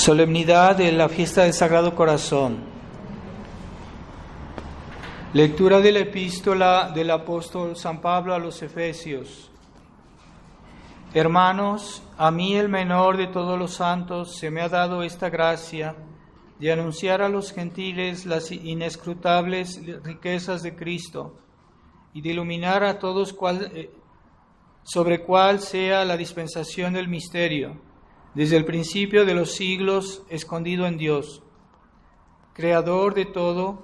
Solemnidad de la fiesta del Sagrado Corazón. Lectura de la epístola del apóstol San Pablo a los Efesios. Hermanos, a mí, el menor de todos los santos, se me ha dado esta gracia de anunciar a los gentiles las inescrutables riquezas de Cristo y de iluminar a todos sobre cuál sea la dispensación del misterio, desde el principio de los siglos escondido en Dios, Creador de todo,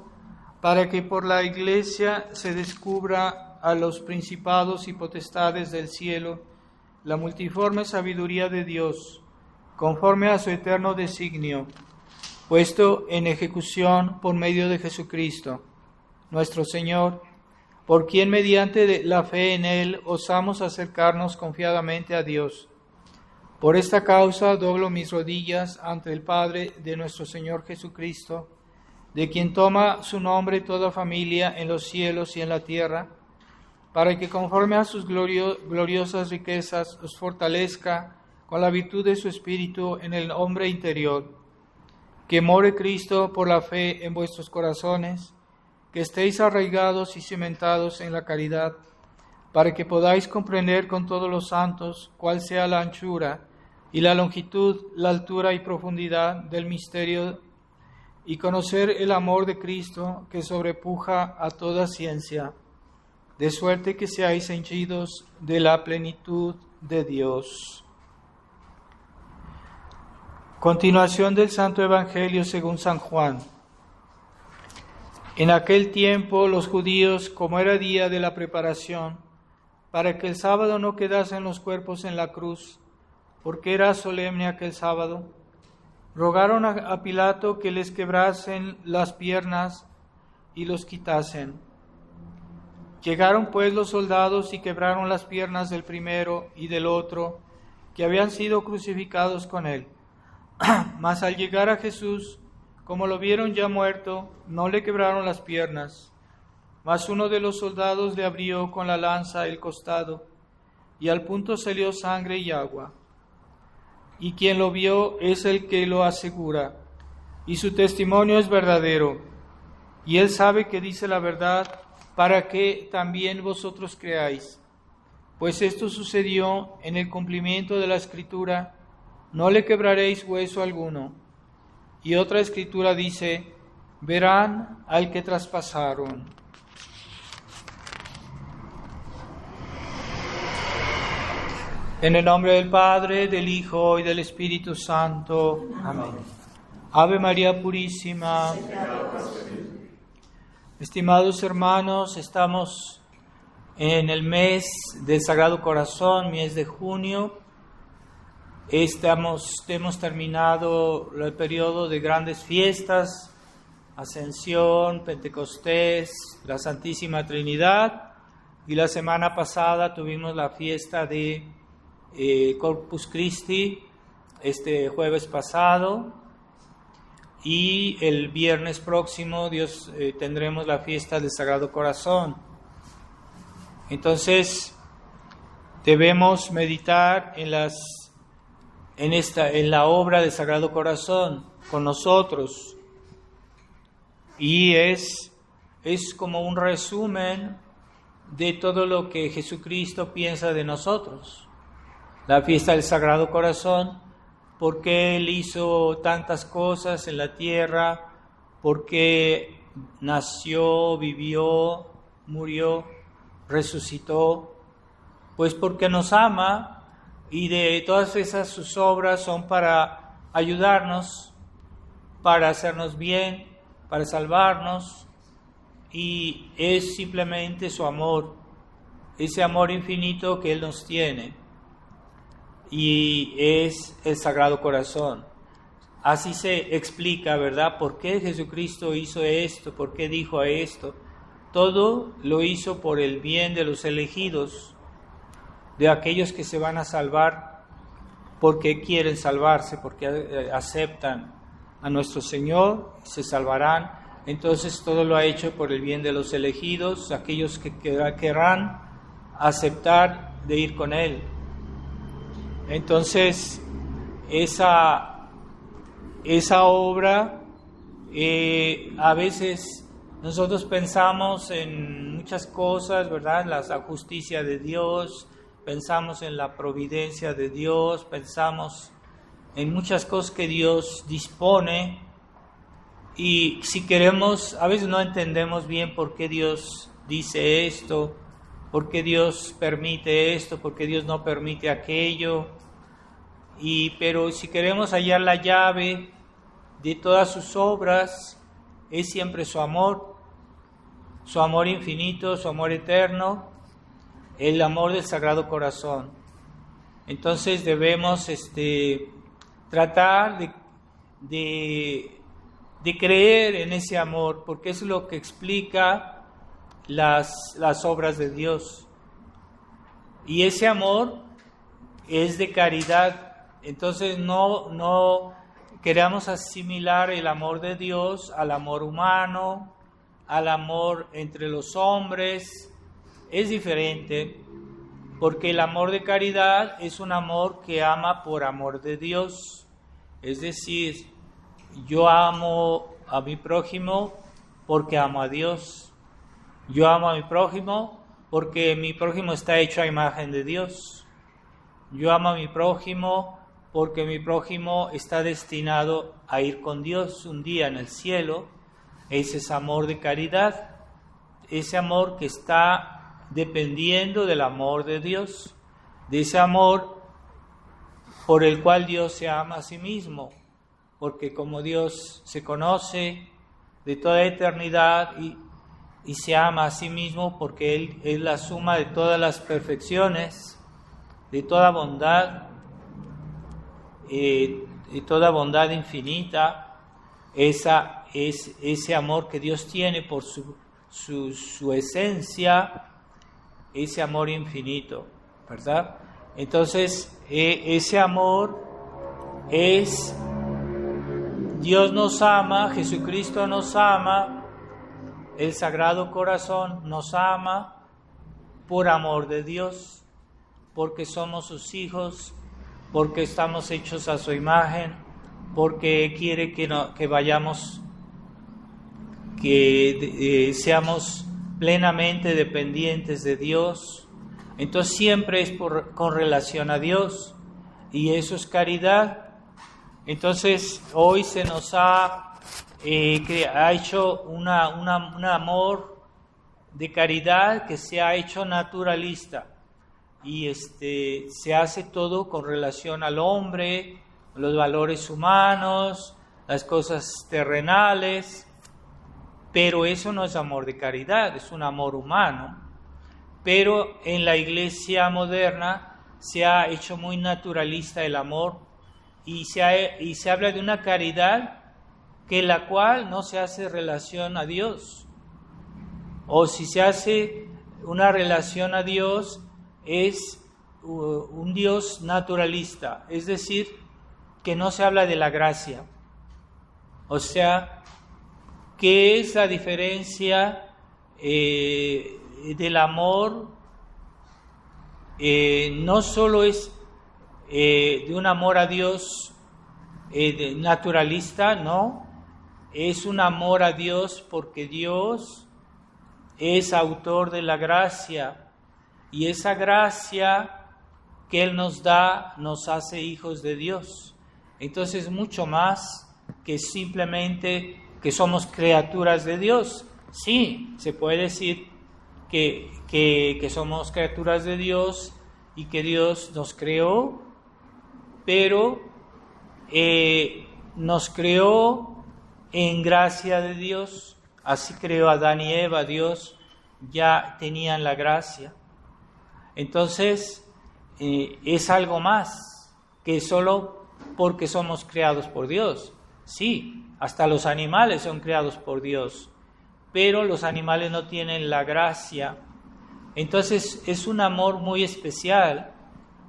para que por la Iglesia se descubra a los principados y potestades del cielo la multiforme sabiduría de Dios, conforme a su eterno designio, puesto en ejecución por medio de Jesucristo, nuestro Señor, por quien mediante la fe en Él osamos acercarnos confiadamente a Dios. Por esta causa doblo mis rodillas ante el Padre de nuestro Señor Jesucristo, de quien toma su nombre toda familia en los cielos y en la tierra, para que conforme a sus gloriosas riquezas os fortalezca con la virtud de su Espíritu en el hombre interior, que more Cristo por la fe en vuestros corazones, que estéis arraigados y cimentados en la caridad, para que podáis comprender con todos los santos cuál sea la anchura y la longitud, la altura y profundidad del misterio, y conocer el amor de Cristo que sobrepuja a toda ciencia, de suerte que seáis henchidos de la plenitud de Dios. Continuación del Santo Evangelio según San Juan. En aquel tiempo los judíos, como era día de la preparación, para que el sábado no quedasen los cuerpos en la cruz, porque era solemne aquel sábado, rogaron a Pilato que les quebrasen las piernas y los quitasen. Llegaron pues los soldados y quebraron las piernas del primero y del otro, que habían sido crucificados con él. Mas al llegar a Jesús, como lo vieron ya muerto, no le quebraron las piernas. Mas uno de los soldados le abrió con la lanza el costado, y al punto salió sangre y agua. Y quien lo vio es el que lo asegura, y su testimonio es verdadero. Y él sabe que dice la verdad, para que también vosotros creáis. Pues esto sucedió en el cumplimiento de la Escritura: no le quebraréis hueso alguno. Y otra Escritura dice: verán al que traspasaron. En el nombre del Padre, del Hijo y del Espíritu Santo. Amén. Ave María Purísima. Estimados hermanos, estamos en el mes del Sagrado Corazón, mes de junio. Hemos terminado el periodo de grandes fiestas: Ascensión, Pentecostés, la Santísima Trinidad, y la semana pasada tuvimos la fiesta de Corpus Christi, este jueves pasado, y el viernes próximo tendremos la fiesta del Sagrado Corazón. Entonces debemos meditar en la obra del Sagrado Corazón con nosotros, y es como un resumen de todo lo que Jesucristo piensa de nosotros. La fiesta del Sagrado Corazón, porque Él hizo tantas cosas en la tierra, porque nació, vivió, murió, resucitó, pues porque nos ama, y de todas esas sus obras son para ayudarnos, para hacernos bien, para salvarnos, y es simplemente su amor, ese amor infinito que Él nos tiene. Y es el Sagrado Corazón. Así se explica, ¿verdad?, por qué Jesucristo hizo esto, por qué dijo esto. Todo lo hizo por el bien de los elegidos, de aquellos que se van a salvar porque quieren salvarse, porque aceptan a nuestro Señor, se salvarán. Entonces todo lo ha hecho por el bien de los elegidos, aquellos que querrán aceptar de ir con Él. Entonces, esa esa obra, a veces nosotros pensamos en muchas cosas, ¿verdad? La justicia de Dios, pensamos en la providencia de Dios, pensamos en muchas cosas que Dios dispone, y si queremos, a veces no entendemos bien por qué Dios dice esto, por qué Dios permite esto, por qué Dios no permite aquello, pero si queremos hallar la llave de todas sus obras, es siempre su amor infinito, su amor eterno, el amor del Sagrado Corazón. Entonces debemos tratar de creer en ese amor, porque es lo que explica las obras de Dios. Y ese amor es de caridad. Entonces no queramos asimilar el amor de Dios al amor humano, al amor entre los hombres. Es diferente, porque el amor de caridad es un amor que ama por amor de Dios. Es decir, yo amo a mi prójimo porque amo a Dios. Yo amo a mi prójimo porque mi prójimo está hecho a imagen de Dios. Yo amo a mi prójimo porque mi prójimo está destinado a ir con Dios un día en el cielo. Ese es amor de caridad, ese amor que está dependiendo del amor de Dios, de ese amor por el cual Dios se ama a sí mismo, porque como Dios se conoce de toda eternidad y se ama a sí mismo porque Él es la suma de todas las perfecciones, de toda bondad, y toda bondad infinita, ese amor que Dios tiene por su esencia, ese amor infinito, ¿verdad? Entonces, ese amor es, Dios nos ama, Jesucristo nos ama, el Sagrado Corazón nos ama por amor de Dios, porque somos sus hijos, porque estamos hechos a su imagen, porque quiere que vayamos, que seamos plenamente dependientes de Dios. Entonces siempre es con relación a Dios, y eso es caridad. Entonces hoy se nos ha hecho un amor de caridad que se ha hecho naturalista, y se hace todo con relación al hombre, los valores humanos, las cosas terrenales, pero eso no es amor de caridad, es un amor humano. Pero en la Iglesia moderna se ha hecho muy naturalista el amor, y se habla de una caridad que la cual no se hace relación a Dios, o si se hace una relación a Dios es un Dios naturalista, es decir, que no se habla de la gracia. O sea, ¿qué es la diferencia del amor? No solo es de un amor a Dios naturalista, no, es un amor a Dios porque Dios es autor de la gracia, y esa gracia que Él nos da nos hace hijos de Dios. Entonces, mucho más que simplemente que somos criaturas de Dios. Sí, se puede decir que somos criaturas de Dios y que Dios nos creó, pero nos creó en gracia de Dios. Así creó a Adán y Eva, Dios ya tenían la gracia. Entonces, es algo más que solo porque somos creados por Dios. Sí, hasta los animales son creados por Dios, pero los animales no tienen la gracia. Entonces, es un amor muy especial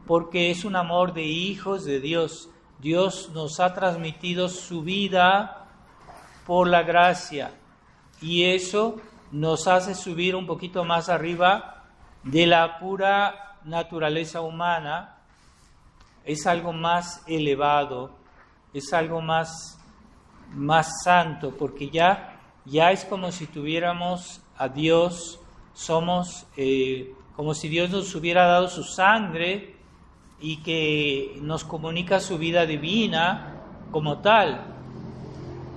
porque es un amor de hijos de Dios. Dios nos ha transmitido su vida por la gracia, y eso nos hace subir un poquito más arriba de la pura naturaleza humana. Es algo más elevado, es algo más más santo, porque ya es como si tuviéramos a Dios, somos como si Dios nos hubiera dado su sangre y que nos comunica su vida divina como tal.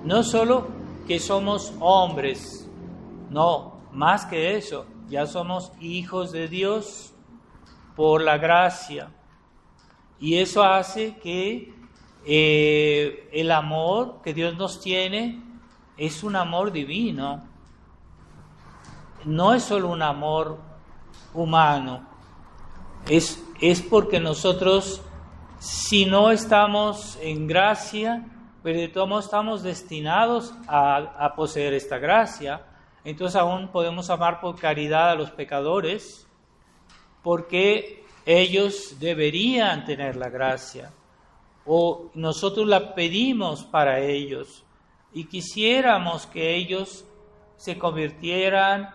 No solo que somos hombres, no, más que eso, ya somos hijos de Dios por la gracia. Y eso hace que el amor que Dios nos tiene es un amor divino. No es solo un amor humano, es porque nosotros, si no estamos en gracia, pero de todos modos estamos destinados a poseer esta gracia, entonces aún podemos amar por caridad a los pecadores, porque ellos deberían tener la gracia, o nosotros la pedimos para ellos, y quisiéramos que ellos se convirtieran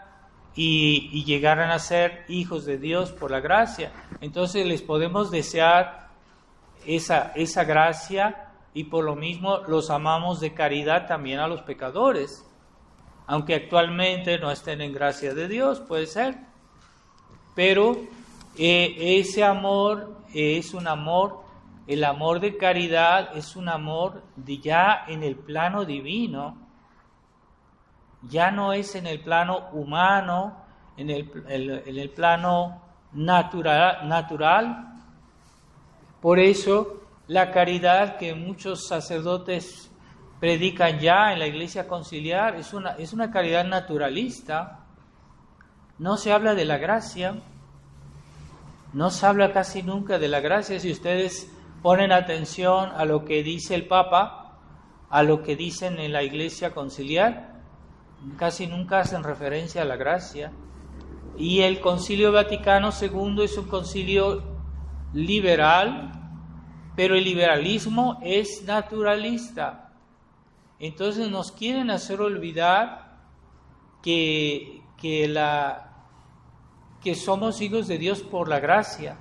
y llegaran a ser hijos de Dios por la gracia. Entonces les podemos desear esa gracia, y por lo mismo los amamos de caridad también a los pecadores, aunque actualmente no estén en gracia de Dios, puede ser. Pero ese amor es un amor, el amor de caridad es un amor ya en el plano divino, ya no es en el plano humano, en el plano natural. Por eso la caridad que muchos sacerdotes predican ya en la Iglesia Conciliar es una caridad naturalista. No se habla de la gracia, no se habla casi nunca de la gracia. Si ustedes ponen atención a lo que dice el Papa, a lo que dicen en la Iglesia Conciliar, casi nunca hacen referencia a la gracia. Y el Concilio Vaticano II es un concilio liberal, pero el liberalismo es naturalista. Entonces nos quieren hacer olvidar que somos hijos de Dios por la gracia.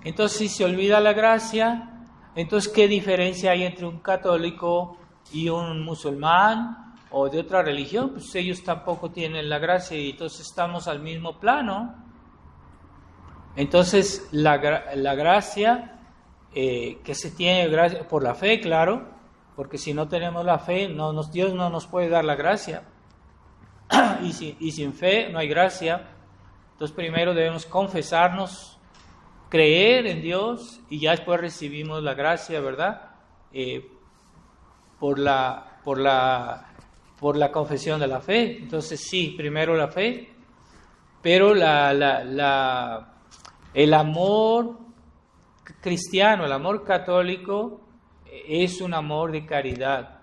Entonces, si se olvida la gracia, entonces ¿qué diferencia hay entre un católico y un musulmán o de otra religión? Pues ellos tampoco tienen la gracia y entonces estamos al mismo plano. Entonces la gracia que se tiene por la fe, claro, porque si no tenemos la fe, Dios no nos puede dar la gracia. Y sin fe no hay gracia. Entonces primero debemos confesarnos, creer en Dios, y ya después recibimos la gracia, ¿verdad? Por la confesión de la fe. Entonces sí, primero la fe, pero el amor cristiano, el amor católico es un amor de caridad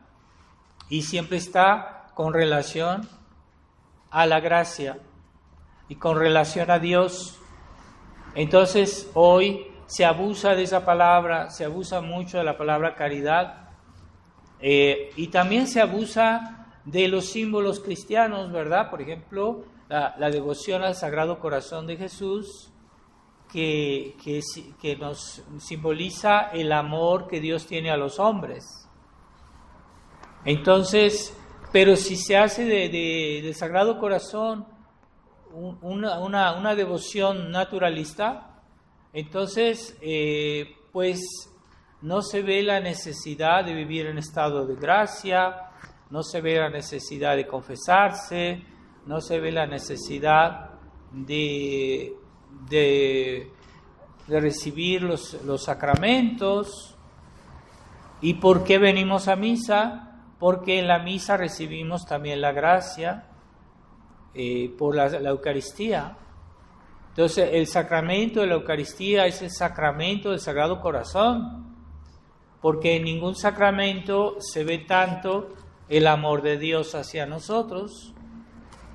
y siempre está con relación a la gracia y con relación a Dios. Entonces hoy se abusa de esa palabra, se abusa mucho de la palabra caridad, y también se abusa de los símbolos cristianos, ¿verdad? Por ejemplo, la devoción al Sagrado Corazón de Jesús, que nos simboliza el amor que Dios tiene a los hombres. Entonces, pero si se hace del Sagrado Corazón una devoción naturalista, entonces pues no se ve la necesidad de vivir en estado de gracia, no se ve la necesidad de confesarse, no se ve la necesidad de recibir los sacramentos. ¿Y por qué venimos a misa? Porque en la misa recibimos también la gracia por la Eucaristía. Entonces el sacramento de la Eucaristía es el sacramento del Sagrado Corazón, porque en ningún sacramento se ve tanto el amor de Dios hacia nosotros.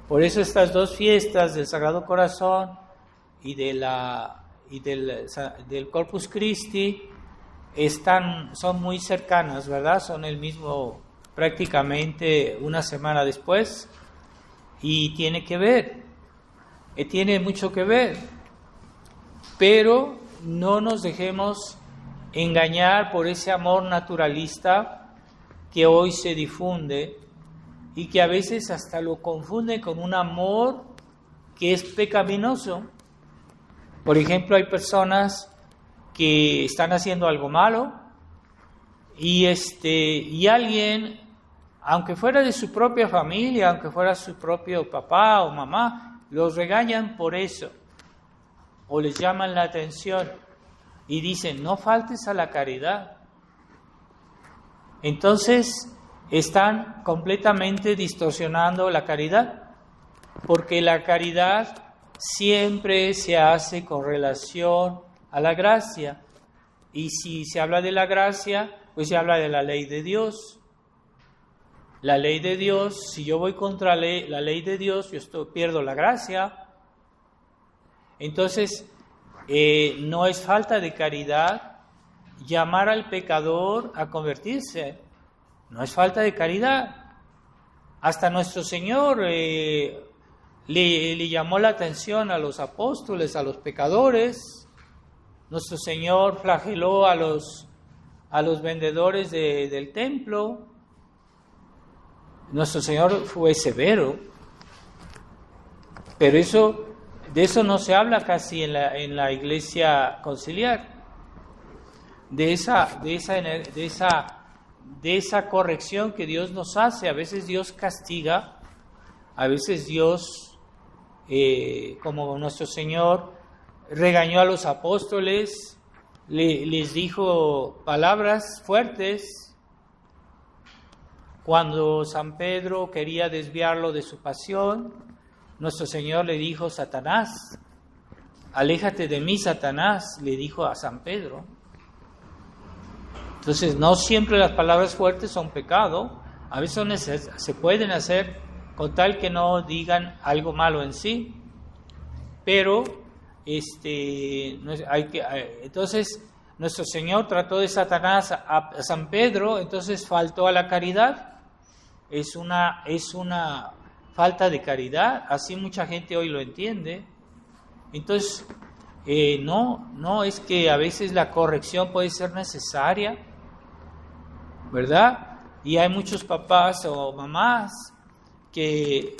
Por eso estas dos fiestas del Sagrado Corazón y del Corpus Christi son muy cercanas, ¿verdad? Son el mismo, prácticamente una semana después, y tiene mucho que ver, pero no nos dejemos engañar por ese amor naturalista que hoy se difunde y que a veces hasta lo confunde con un amor que es pecaminoso. Por ejemplo, hay personas que están haciendo algo malo y alguien, aunque fuera de su propia familia, aunque fuera su propio papá o mamá, los regañan por eso o les llaman la atención y dicen, no faltes a la caridad. Entonces están completamente distorsionando la caridad, porque la caridad siempre se hace con relación a la gracia. Y si se habla de la gracia, pues se habla de la ley de Dios. La ley de Dios, si yo voy contra la ley de Dios, pierdo la gracia. Entonces, no es falta de caridad llamar al pecador a convertirse. No es falta de caridad. Hasta nuestro Señor le llamó la atención a los apóstoles, a los pecadores. Nuestro Señor flageló a los vendedores del templo. Nuestro Señor fue severo, pero de eso no se habla casi en la iglesia conciliar, de esa corrección que Dios nos hace. A veces Dios castiga, a veces Dios, como nuestro Señor regañó a los apóstoles, les dijo palabras fuertes. Cuando San Pedro quería desviarlo de su pasión, nuestro Señor le dijo, Satanás, aléjate de mí, Satanás, le dijo a San Pedro. Entonces, no siempre las palabras fuertes son pecado, a veces se pueden hacer con tal que no digan algo malo en sí, pero entonces nuestro Señor trató de Satanás a San Pedro, entonces faltó a la caridad. Es una falta de caridad, así mucha gente hoy lo entiende. Entonces, no es que a veces la corrección puede ser necesaria, ¿verdad? Y hay muchos papás o mamás que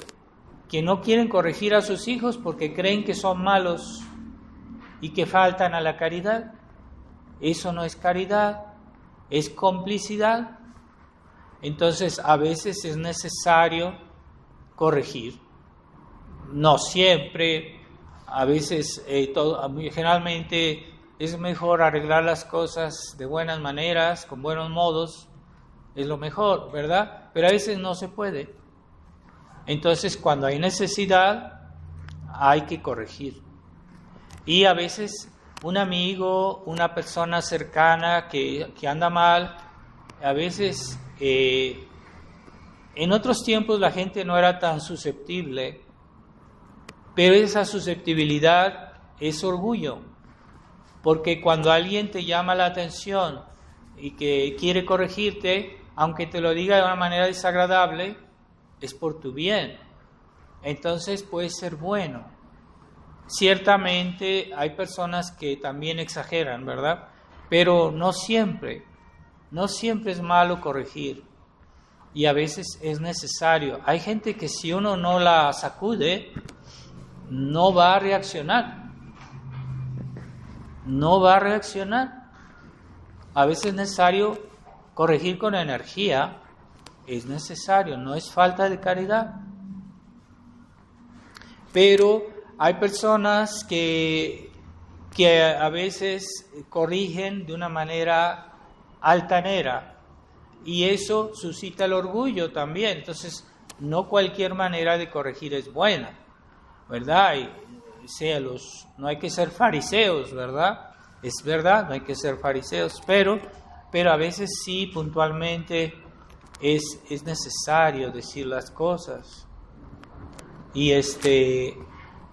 no quieren corregir a sus hijos porque creen que son malos y que faltan a la caridad. Eso no es caridad, es complicidad. Entonces, a veces es necesario corregir. No siempre, a veces, generalmente es mejor arreglar las cosas de buenas maneras, con buenos modos, es lo mejor, ¿verdad? Pero a veces no se puede. Entonces, cuando hay necesidad, hay que corregir. Y a veces un amigo, una persona cercana que anda mal, a veces en otros tiempos la gente no era tan susceptible, pero esa susceptibilidad es orgullo, porque cuando alguien te llama la atención y que quiere corregirte, aunque te lo diga de una manera desagradable, es por tu bien. Entonces puede ser bueno. Ciertamente hay personas que también exageran, ¿verdad? Pero no siempre es malo corregir. Y a veces es necesario. Hay gente que si uno no la sacude, no va a reaccionar. No va a reaccionar. A veces es necesario corregir con energía. Es necesario, no es falta de caridad. Pero hay personas que a veces corrigen de una manera altanera y eso suscita el orgullo también. Entonces, no cualquier manera de corregir es buena, ¿verdad? No hay que ser fariseos, ¿verdad? Es verdad, no hay que ser fariseos, pero a veces sí, puntualmente, es necesario decir las cosas. Y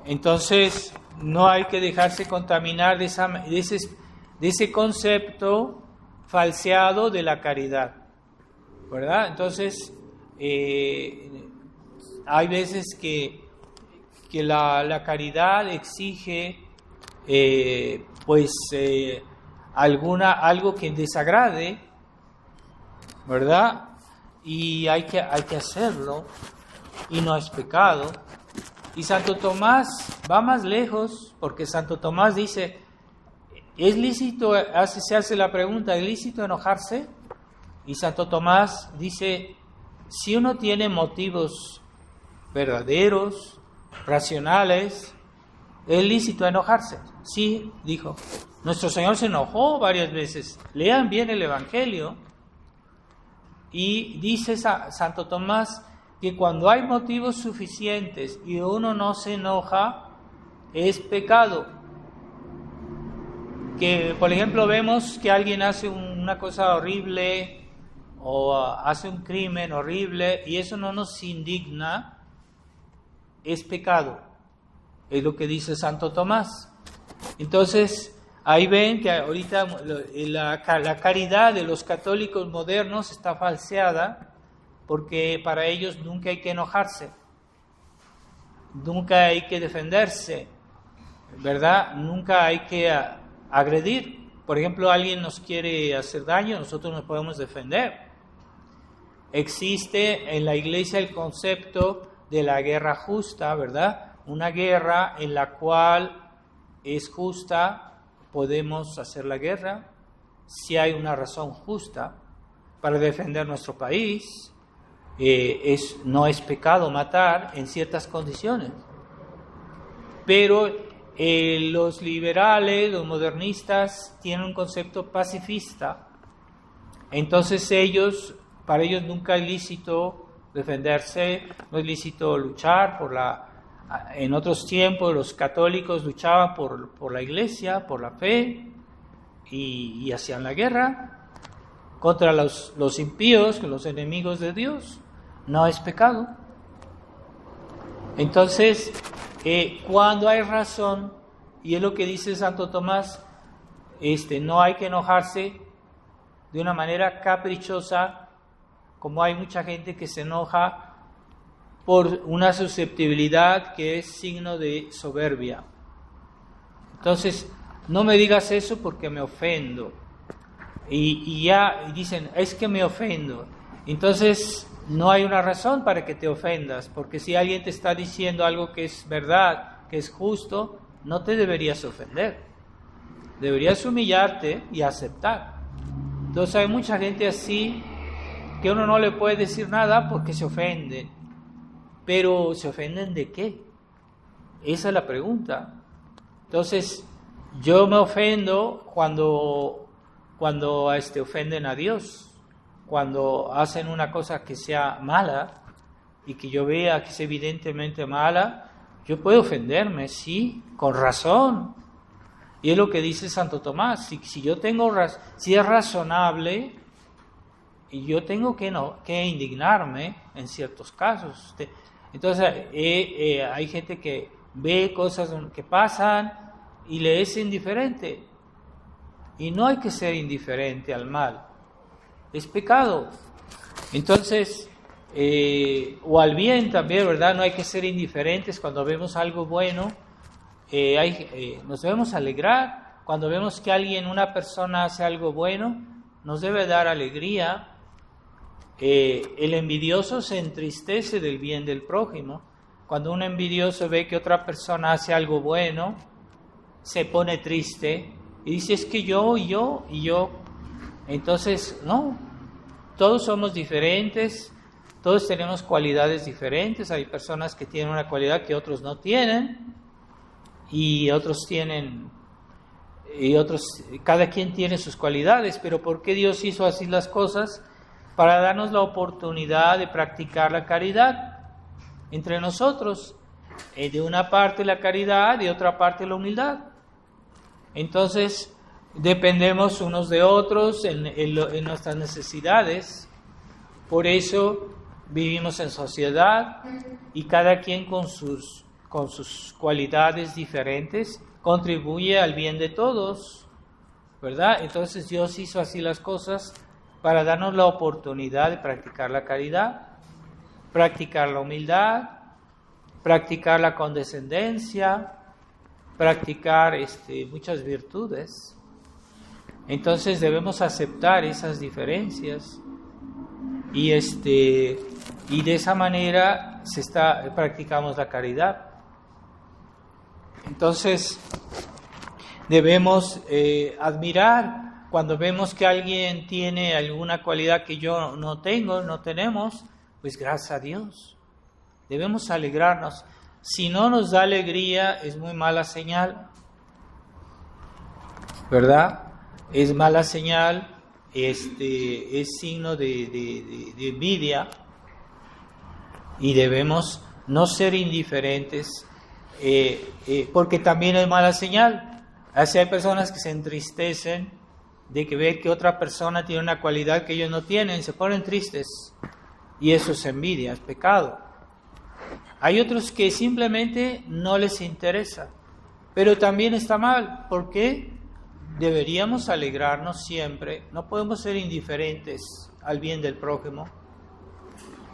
entonces no hay que dejarse contaminar de ese concepto falseado de la caridad, ¿verdad? Entonces hay veces que la caridad exige algo que desagrade, ¿verdad? y hay que hacerlo, y no es pecado. Y Santo Tomás va más lejos, porque Santo Tomás dice, ¿es lícito? Se hace la pregunta, ¿es lícito enojarse? Y Santo Tomás dice, si uno tiene motivos verdaderos, racionales, ¿es lícito enojarse? Sí, dijo. Nuestro Señor se enojó varias veces. Lean bien el Evangelio. Y dice Santo Tomás que cuando hay motivos suficientes y uno no se enoja, es pecado. Que, por ejemplo, vemos que alguien hace una cosa horrible o hace un crimen horrible y eso no nos indigna, es pecado. Es lo que dice Santo Tomás. Entonces, ahí ven que ahorita la caridad de los católicos modernos está falseada, porque para ellos nunca hay que enojarse, nunca hay que defenderse, ¿verdad? Nunca hay que agredir. Por ejemplo, alguien nos quiere hacer daño, nosotros nos podemos defender. Existe en la Iglesia el concepto de la guerra justa, ¿verdad? Una guerra en la cual es justa, podemos hacer la guerra si hay una razón justa para defender nuestro país. No es pecado matar en ciertas condiciones. Pero los liberales, los modernistas, tienen un concepto pacifista. Entonces para ellos nunca es lícito defenderse, no es lícito luchar en otros tiempos los católicos luchaban por la iglesia, por la fe, y hacían la guerra contra los impíos, los enemigos de Dios. No es pecado. Entonces, cuando hay razón, y es lo que dice Santo Tomás, no hay que enojarse de una manera caprichosa, como hay mucha gente que se enoja por una susceptibilidad que es signo de soberbia. Entonces, no me digas eso porque me ofendo. Y dicen, es que me ofendo. Entonces, no hay una razón para que te ofendas, porque si alguien te está diciendo algo que es verdad, que es justo, no te deberías ofender. Deberías humillarte y aceptar. Entonces hay mucha gente así que uno no le puede decir nada porque se ofenden. Pero ¿se ofenden de qué? Esa es la pregunta. Entonces, yo me ofendo cuando ofenden a Dios. Cuando hacen una cosa que sea mala y que yo vea que es evidentemente mala, yo puedo ofenderme, sí, con razón. Y es lo que dice Santo Tomás, si es razonable, y yo tengo que indignarme en ciertos casos. Entonces hay gente que ve cosas que pasan y le es indiferente. Y no hay que ser indiferente al mal. Es pecado. Entonces, o al bien también, ¿verdad? No hay que ser indiferentes cuando vemos algo bueno. Nos debemos alegrar. Cuando vemos que una persona hace algo bueno, nos debe dar alegría. El envidioso se entristece del bien del prójimo. Cuando un envidioso ve que otra persona hace algo bueno, se pone triste y dice, es que yo. Entonces, no, todos somos diferentes, todos tenemos cualidades diferentes. Hay personas que tienen una cualidad que otros no tienen, cada quien tiene sus cualidades. Pero ¿por qué Dios hizo así las cosas? Para darnos la oportunidad de practicar la caridad entre nosotros. De una parte la caridad, de otra parte la humildad. Entonces, dependemos unos de otros en nuestras necesidades. Por eso vivimos en sociedad y cada quien con sus cualidades diferentes contribuye al bien de todos, ¿verdad? Entonces Dios hizo así las cosas para darnos la oportunidad de practicar la caridad, practicar la humildad, practicar la condescendencia, practicar muchas virtudes. Entonces debemos aceptar esas diferencias. y de esa manera practicamos la caridad. Entonces debemos admirar cuando vemos que alguien tiene alguna cualidad que yo no tenemos, pues gracias a Dios. Debemos alegrarnos. Si no nos da alegría, es muy mala señal, ¿verdad? Es mala señal, es signo de envidia, y debemos no ser indiferentes, porque también es mala señal. Así hay personas que se entristecen de que ver que otra persona tiene una cualidad que ellos no tienen, se ponen tristes, y eso es envidia, es pecado. Hay otros que simplemente no les interesa, pero también está mal, porque deberíamos alegrarnos siempre, no podemos ser indiferentes al bien del prójimo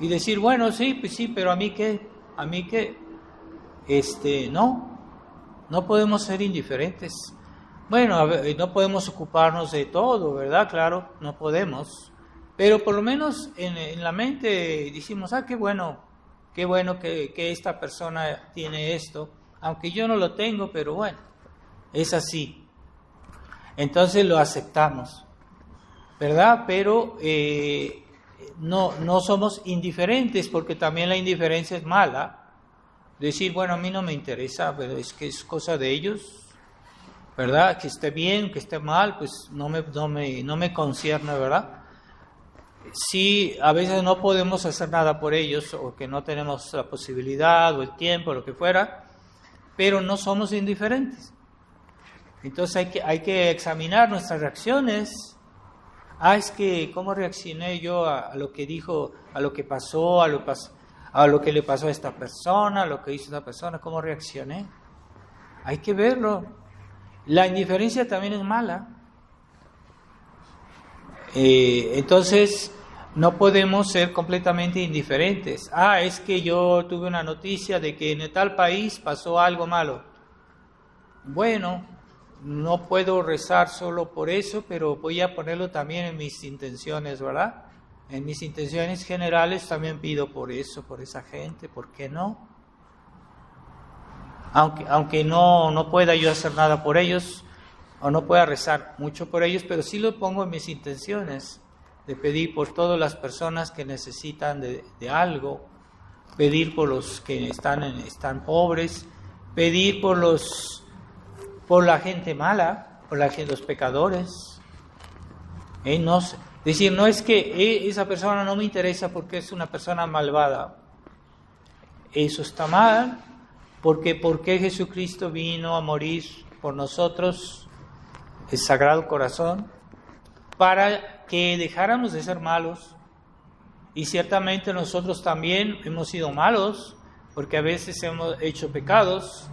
y decir, bueno, sí, pues sí, pero a mí qué, no podemos ser indiferentes. Bueno, no podemos ocuparnos de todo, ¿verdad? Claro, no podemos, pero por lo menos en la mente decimos, qué bueno que esta persona tiene esto, aunque yo no lo tengo, pero bueno, es así. Entonces lo aceptamos, ¿verdad? Pero no somos indiferentes, porque también la indiferencia es mala. Decir, bueno, a mí no me interesa, pero es que es cosa de ellos, ¿verdad? Que esté bien, que esté mal, pues no me concierne, ¿verdad? Sí, a veces no podemos hacer nada por ellos, o que no tenemos la posibilidad o el tiempo, lo que fuera, pero no somos indiferentes. Entonces hay que examinar nuestras reacciones. Es que cómo reaccioné yo a lo que dijo, a lo que pasó, a lo que le pasó a esta persona, a lo que hizo esta persona, cómo reaccioné. Hay que verlo. La indiferencia también es mala. Entonces no podemos ser completamente indiferentes. Es que yo tuve una noticia de que en tal país pasó algo malo. Bueno, no puedo rezar solo por eso, pero voy a ponerlo también en mis intenciones, ¿verdad? En mis intenciones generales también pido por eso, por esa gente, ¿por qué no? Aunque no pueda yo hacer nada por ellos, o no pueda rezar mucho por ellos, pero sí lo pongo en mis intenciones, de pedir por todas las personas que necesitan de algo, pedir por los que están pobres, pedir por la gente mala, por los pecadores. Decir, no es que esa persona no me interesa porque es una persona malvada. Eso está mal, porque Jesucristo vino a morir por nosotros, el Sagrado Corazón, para que dejáramos de ser malos. Y ciertamente nosotros también hemos sido malos, porque a veces hemos hecho pecados,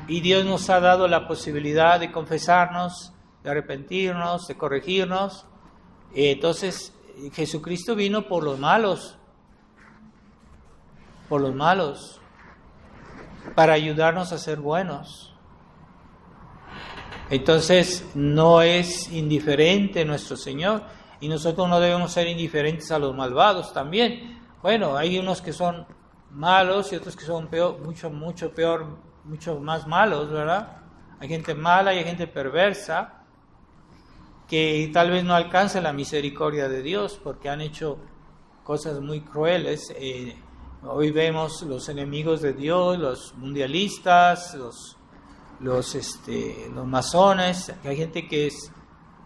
y Dios nos ha dado la posibilidad de confesarnos, de arrepentirnos, de corregirnos. Entonces Jesucristo vino por los malos, para ayudarnos a ser buenos. Entonces no es indiferente nuestro Señor, y nosotros no debemos ser indiferentes a los malvados también. Bueno, hay unos que son malos y otros que son peor, mucho peor, mucho más malos, ¿verdad? Hay gente mala y hay gente perversa que tal vez no alcance la misericordia de Dios porque han hecho cosas muy crueles. Hoy vemos los enemigos de Dios, los mundialistas, los masones. Hay gente que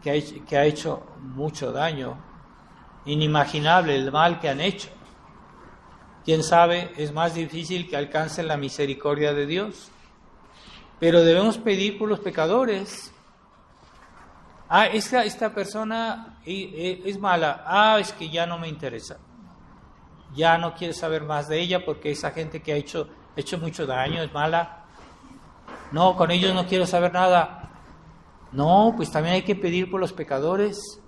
ha hecho mucho daño, inimaginable el mal que han hecho. Quién sabe, es más difícil que alcancen la misericordia de Dios. Pero debemos pedir por los pecadores. Esta persona es mala. Es que ya no me interesa. Ya no quiero saber más de ella porque esa gente que ha hecho mucho daño es mala. No, con ellos no quiero saber nada. No, pues también hay que pedir por los pecadores.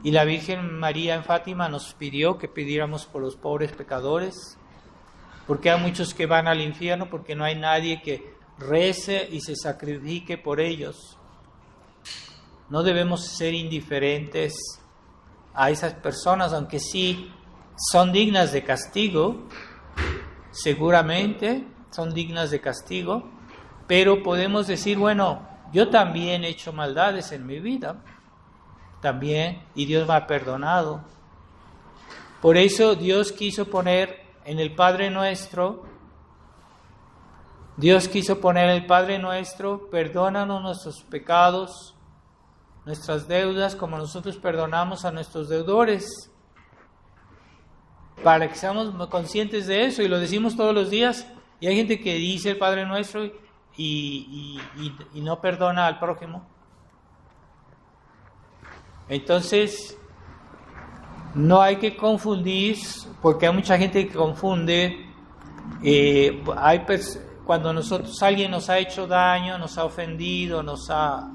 Y la Virgen María en Fátima nos pidió que pidiéramos por los pobres pecadores, porque hay muchos que van al infierno porque no hay nadie que rece y se sacrifique por ellos. No debemos ser indiferentes a esas personas, aunque sí son dignas de castigo, seguramente son dignas de castigo, pero podemos decir, bueno, yo también he hecho maldades en mi vida, también, y Dios me ha perdonado. Por eso Dios quiso poner en el Padre Nuestro, perdónanos nuestros pecados, nuestras deudas, como nosotros perdonamos a nuestros deudores, para que seamos conscientes de eso, y lo decimos todos los días, y hay gente que dice el Padre Nuestro y no perdona al prójimo. Entonces, no hay que confundir, porque hay mucha gente que confunde, cuando alguien nos ha hecho daño, nos ha ofendido, nos ha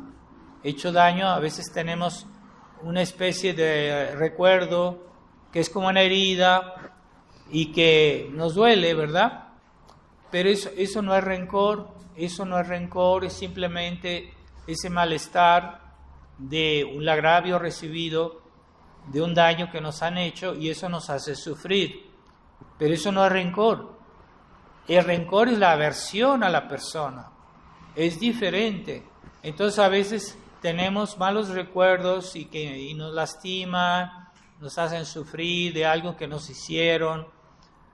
hecho daño, a veces tenemos una especie de recuerdo que es como una herida y que nos duele, ¿verdad? Pero eso no es rencor, es simplemente ese malestar de un agravio recibido, de un daño que nos han hecho, y eso nos hace sufrir. Pero eso no es rencor. El rencor es la aversión a la persona, es diferente. Entonces a veces tenemos malos recuerdos y nos lastiman, nos hacen sufrir de algo que nos hicieron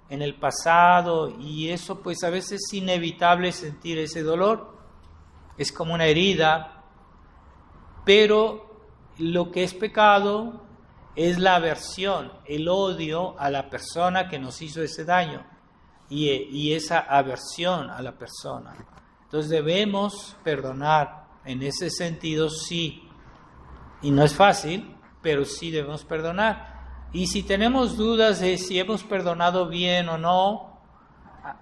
en el pasado, y eso pues a veces es inevitable sentir ese dolor, es como una herida, pero lo que es pecado es la aversión, el odio a la persona que nos hizo ese daño y esa aversión a la persona. Entonces debemos perdonar, en ese sentido sí, y no es fácil, pero sí debemos perdonar. Y si tenemos dudas de si hemos perdonado bien o no,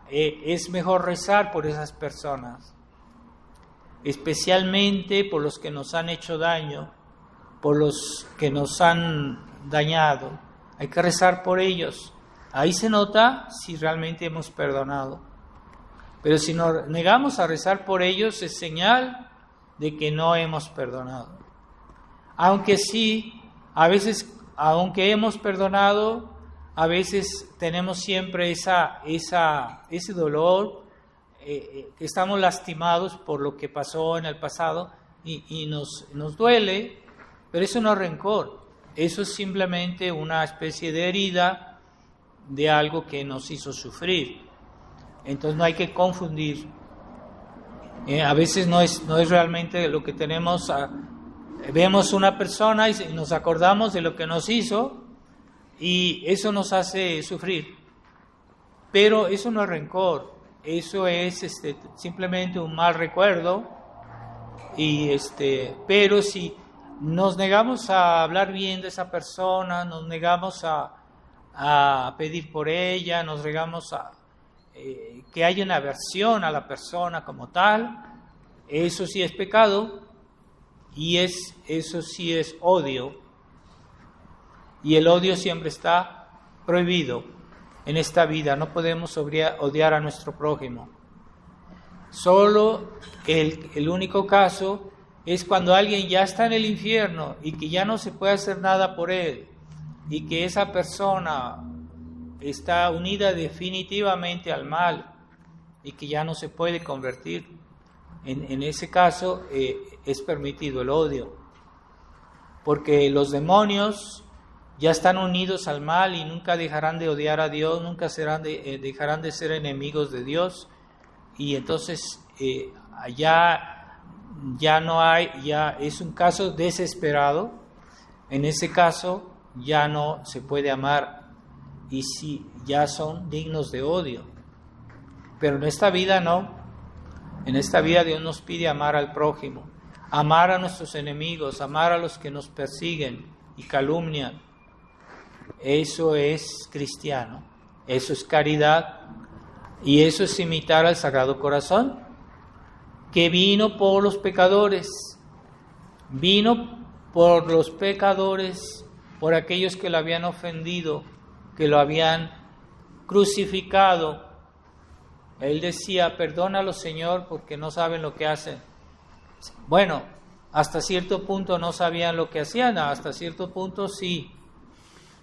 es mejor rezar por esas personas, especialmente por los que nos han hecho daño, por los que nos han dañado. Hay que rezar por ellos. Ahí se nota si realmente hemos perdonado. Pero si nos negamos a rezar por ellos, es señal de que no hemos perdonado. Aunque sí, a veces, aunque hemos perdonado, a veces tenemos siempre ese dolor, que estamos lastimados por lo que pasó en el pasado y nos duele, pero eso no es rencor, eso es simplemente una especie de herida de algo que nos hizo sufrir. Entonces no hay que confundir. A veces no es realmente lo que tenemos. Vemos una persona y nos acordamos de lo que nos hizo y eso nos hace sufrir. Pero eso no es rencor, eso es simplemente un mal recuerdo. Pero si nos negamos a hablar bien de esa persona, nos negamos a pedir por ella, nos negamos a que haya una aversión a la persona como tal, eso sí es pecado y eso sí es odio, y el odio siempre está prohibido en esta vida. No podemos odiar a nuestro prójimo. Solo el único caso es cuando alguien ya está en el infierno y que ya no se puede hacer nada por él y que esa persona está unida definitivamente al mal y que ya no se puede convertir. En ese caso es permitido el odio, porque los demonios ya están unidos al mal y nunca dejarán de odiar a Dios, nunca dejarán de ser enemigos de Dios, y entonces ya no hay, ya es un caso desesperado. En ese caso ya no se puede amar y sí, ya son dignos de odio. Pero en esta vida no. En esta vida Dios nos pide amar al prójimo, amar a nuestros enemigos, amar a los que nos persiguen y calumnian. Eso es cristiano, eso es caridad, y eso es imitar al Sagrado Corazón, que vino por los pecadores, por aquellos que lo habían ofendido, que lo habían crucificado. Él decía: perdónalo, Señor, porque no saben lo que hacen. Bueno, hasta cierto punto no sabían lo que hacían, hasta cierto punto sí,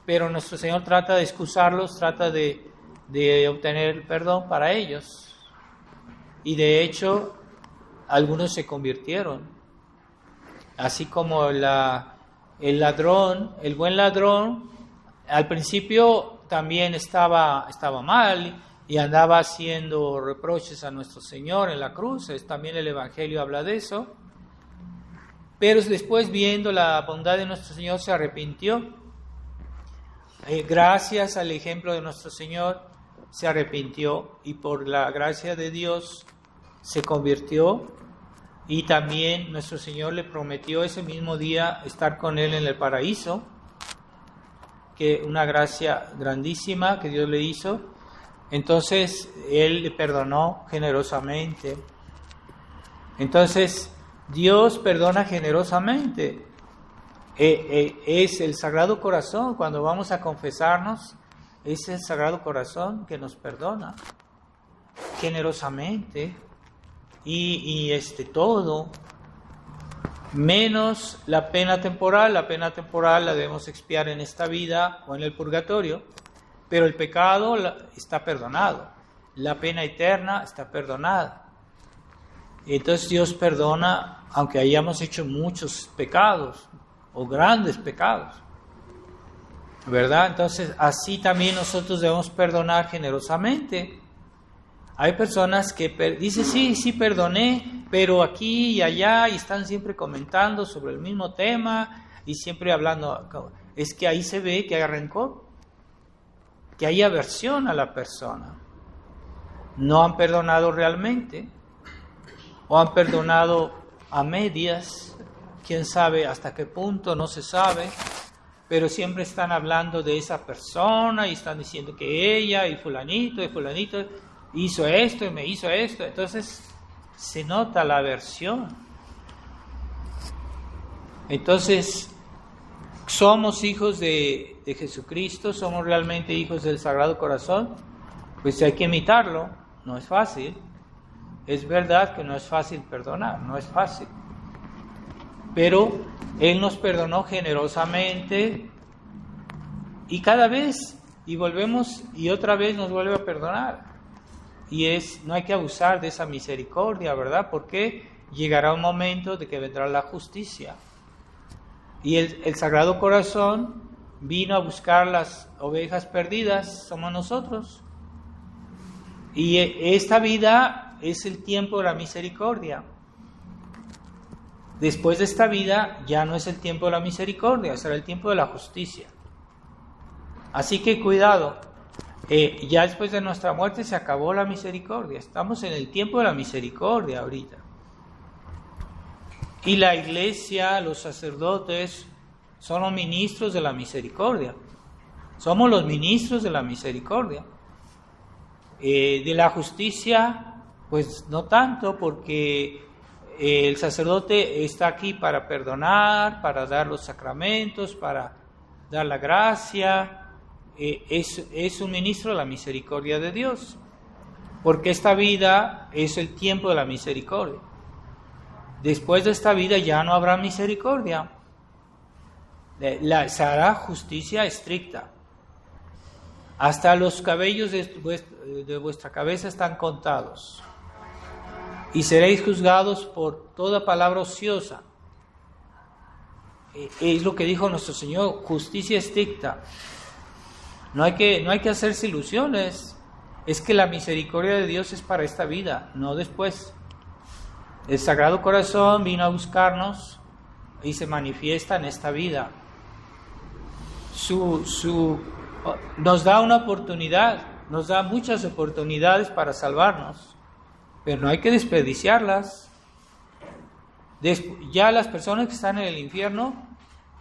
pero nuestro Señor trata de excusarlos, trata de obtener perdón para ellos. Y de hecho, algunos se convirtieron. Así como el buen ladrón, al principio también estaba mal y andaba haciendo reproches a nuestro Señor en la cruz. También el Evangelio habla de eso. Pero después, viendo la bondad de nuestro Señor, se arrepintió. Gracias al ejemplo de nuestro Señor, se arrepintió y por la gracia de Dios se convirtió. Y también nuestro Señor le prometió ese mismo día estar con Él en el paraíso, que una gracia grandísima que Dios le hizo. Entonces Él le perdonó generosamente. Entonces Dios perdona generosamente. Es el Sagrado Corazón, cuando vamos a confesarnos, es el Sagrado Corazón que nos perdona generosamente. Y todo, menos la pena temporal. La pena temporal la debemos expiar en esta vida o en el purgatorio, pero el pecado está perdonado, la pena eterna está perdonada. Entonces Dios perdona aunque hayamos hecho muchos pecados o grandes pecados, ¿verdad? Entonces así también nosotros debemos perdonar generosamente. Hay personas que dicen, sí perdoné, pero aquí y allá, y están siempre comentando sobre el mismo tema, y siempre hablando. Es que ahí se ve que hay rencor, que hay aversión a la persona. No han perdonado realmente, o han perdonado a medias, quién sabe hasta qué punto, no se sabe, pero siempre están hablando de esa persona, y están diciendo que ella, y fulanito, hizo esto y me hizo esto. Entonces se nota la aversión. Entonces somos hijos de Jesucristo, somos realmente hijos del Sagrado Corazón, pues hay que imitarlo. No es fácil, es verdad que no es fácil perdonar, no es fácil, pero Él nos perdonó generosamente y cada vez, y volvemos y otra vez nos vuelve a perdonar. Y no hay que abusar de esa misericordia, ¿verdad? Porque llegará un momento de que vendrá la justicia. Y el Sagrado Corazón vino a buscar las ovejas perdidas, somos nosotros. Y esta vida es el tiempo de la misericordia. Después de esta vida ya no es el tiempo de la misericordia, será el tiempo de la justicia. Así que cuidado. Ya después de nuestra muerte se acabó la misericordia. Estamos en el tiempo de la misericordia ahorita. Y la iglesia, los sacerdotes, son los ministros de la misericordia. Somos los ministros de la misericordia. De la justicia, pues no tanto, porque el sacerdote está aquí para perdonar, para dar los sacramentos, para dar la gracia. Es un ministro de la misericordia de Dios, porque esta vida es el tiempo de la misericordia. Después de esta vida ya no habrá misericordia, se hará justicia estricta. Hasta los cabellos de vuestra cabeza están contados, y seréis juzgados por toda palabra ociosa. Es lo que dijo nuestro Señor, justicia estricta. No hay que hacerse ilusiones. Es que la misericordia de Dios es para esta vida, no después. El Sagrado Corazón vino a buscarnos y se manifiesta en esta vida. Nos da una oportunidad, nos da muchas oportunidades para salvarnos, pero no hay que desperdiciarlas. Ya las personas que están en el infierno,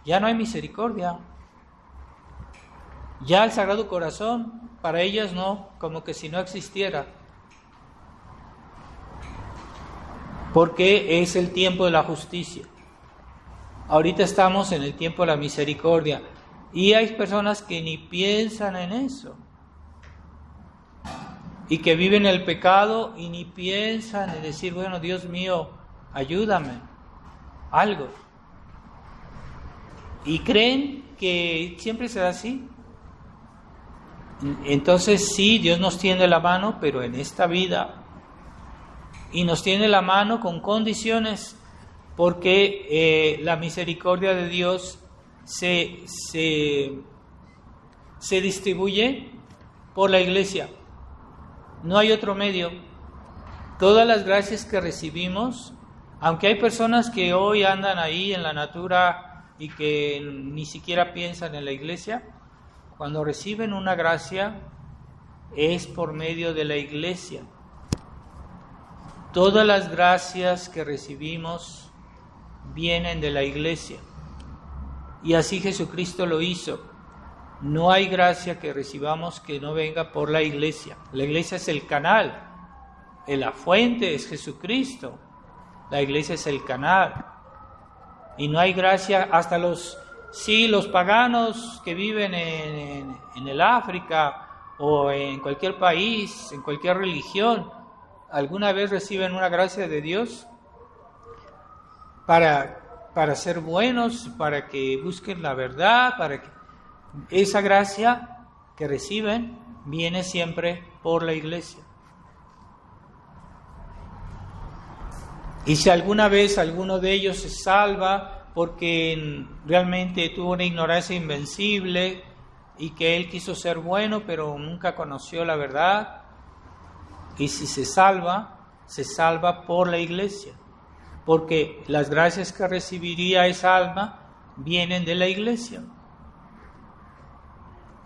ya no hay misericordia. Ya el Sagrado Corazón, para ellas no, como que si no existiera. Porque es el tiempo de la justicia. Ahorita estamos en el tiempo de la misericordia. Y hay personas que ni piensan en eso. Y que viven el pecado y ni piensan en decir, bueno, Dios mío, ayúdame. Algo. Y creen que siempre será así. Entonces sí, Dios nos tiende la mano, pero en esta vida, y nos tiende la mano con condiciones, porque la misericordia de Dios se distribuye por la iglesia. No hay otro medio. Todas las gracias que recibimos, aunque hay personas que hoy andan ahí en la natura y que ni siquiera piensan en la iglesia, cuando reciben una gracia es por medio de la iglesia. Todas las gracias que recibimos vienen de la iglesia. Y así Jesucristo lo hizo. No hay gracia que recibamos que no venga por la iglesia. La iglesia es el canal. La fuente es Jesucristo. La iglesia es el canal. Y no hay gracia hasta los paganos que viven en el África o en cualquier país, en cualquier religión, ¿alguna vez reciben una gracia de Dios para ser buenos, para que busquen la verdad, para que esa gracia que reciben viene siempre por la iglesia? Y si alguna vez alguno de ellos se salva porque realmente tuvo una ignorancia invencible y que él quiso ser bueno pero nunca conoció la verdad, y si se salva por la iglesia, porque las gracias que recibiría esa alma vienen de la iglesia.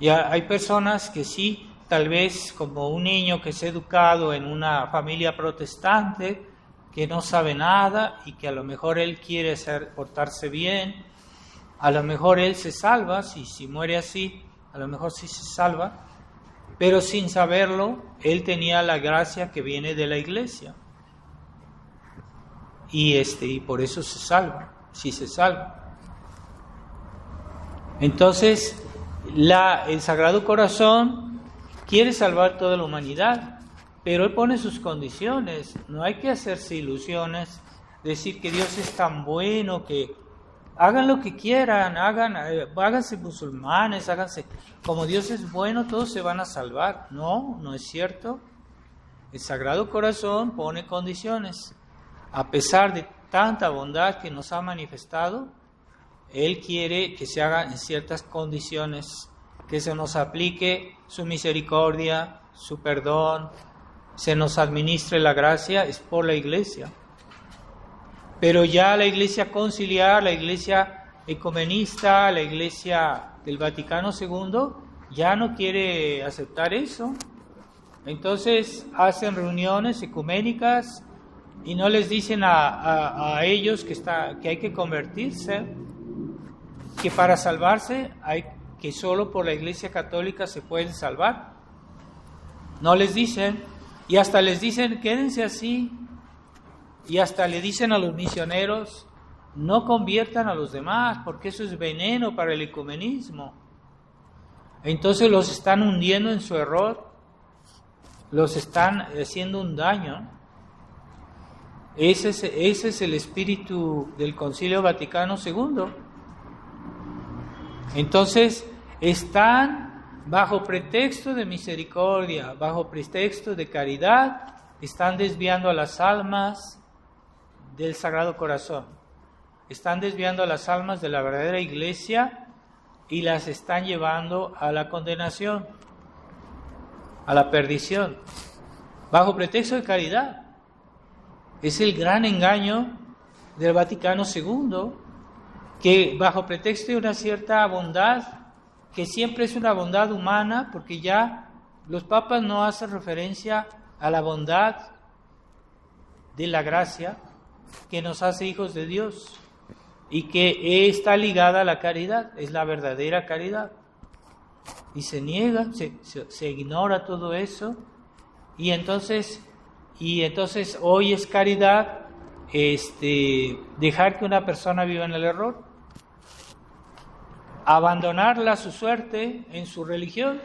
Y hay personas que sí, tal vez como un niño que es educado en una familia protestante, que no sabe nada y que a lo mejor él quiere portarse bien, a lo mejor él se salva, si muere así, a lo mejor sí se salva, pero sin saberlo, él tenía la gracia que viene de la iglesia. Y por eso se salva, sí se salva. Entonces, el Sagrado Corazón quiere salvar toda la humanidad, pero Él pone sus condiciones. No hay que hacerse ilusiones, decir que Dios es tan bueno, que hagan lo que quieran, háganse musulmanes, háganse. Como Dios es bueno, todos se van a salvar. No es cierto. El Sagrado Corazón pone condiciones. A pesar de tanta bondad que nos ha manifestado, Él quiere que se haga en ciertas condiciones, que se nos aplique su misericordia, su perdón, se nos administre la gracia, es por la iglesia. Pero ya la iglesia conciliar, la iglesia ecumenista, la iglesia del Vaticano II, ya no quiere aceptar eso. Entonces hacen reuniones ecuménicas y no les dicen a ellos que hay que convertirse, que para salvarse que solo por la Iglesia Católica se pueden salvar. No les dicen, y hasta les dicen quédense así, y hasta le dicen a los misioneros no conviertan a los demás porque eso es veneno para el ecumenismo. Entonces los están hundiendo en su error, los están haciendo un daño. Ese es el espíritu del Concilio Vaticano II. Entonces, están bajo pretexto de misericordia, bajo pretexto de caridad, están desviando a las almas del Sagrado Corazón. Están desviando a las almas de la verdadera iglesia y las están llevando a la condenación, a la perdición, bajo pretexto de caridad. Es el gran engaño del Vaticano II, que bajo pretexto de una cierta bondad, que siempre es una bondad humana, porque ya los papas no hacen referencia a la bondad de la gracia que nos hace hijos de Dios y que está ligada a la caridad, es la verdadera caridad. Y se niega, se ignora todo eso, y entonces hoy es caridad dejar que una persona viva en el error, abandonarla a su suerte en su religión.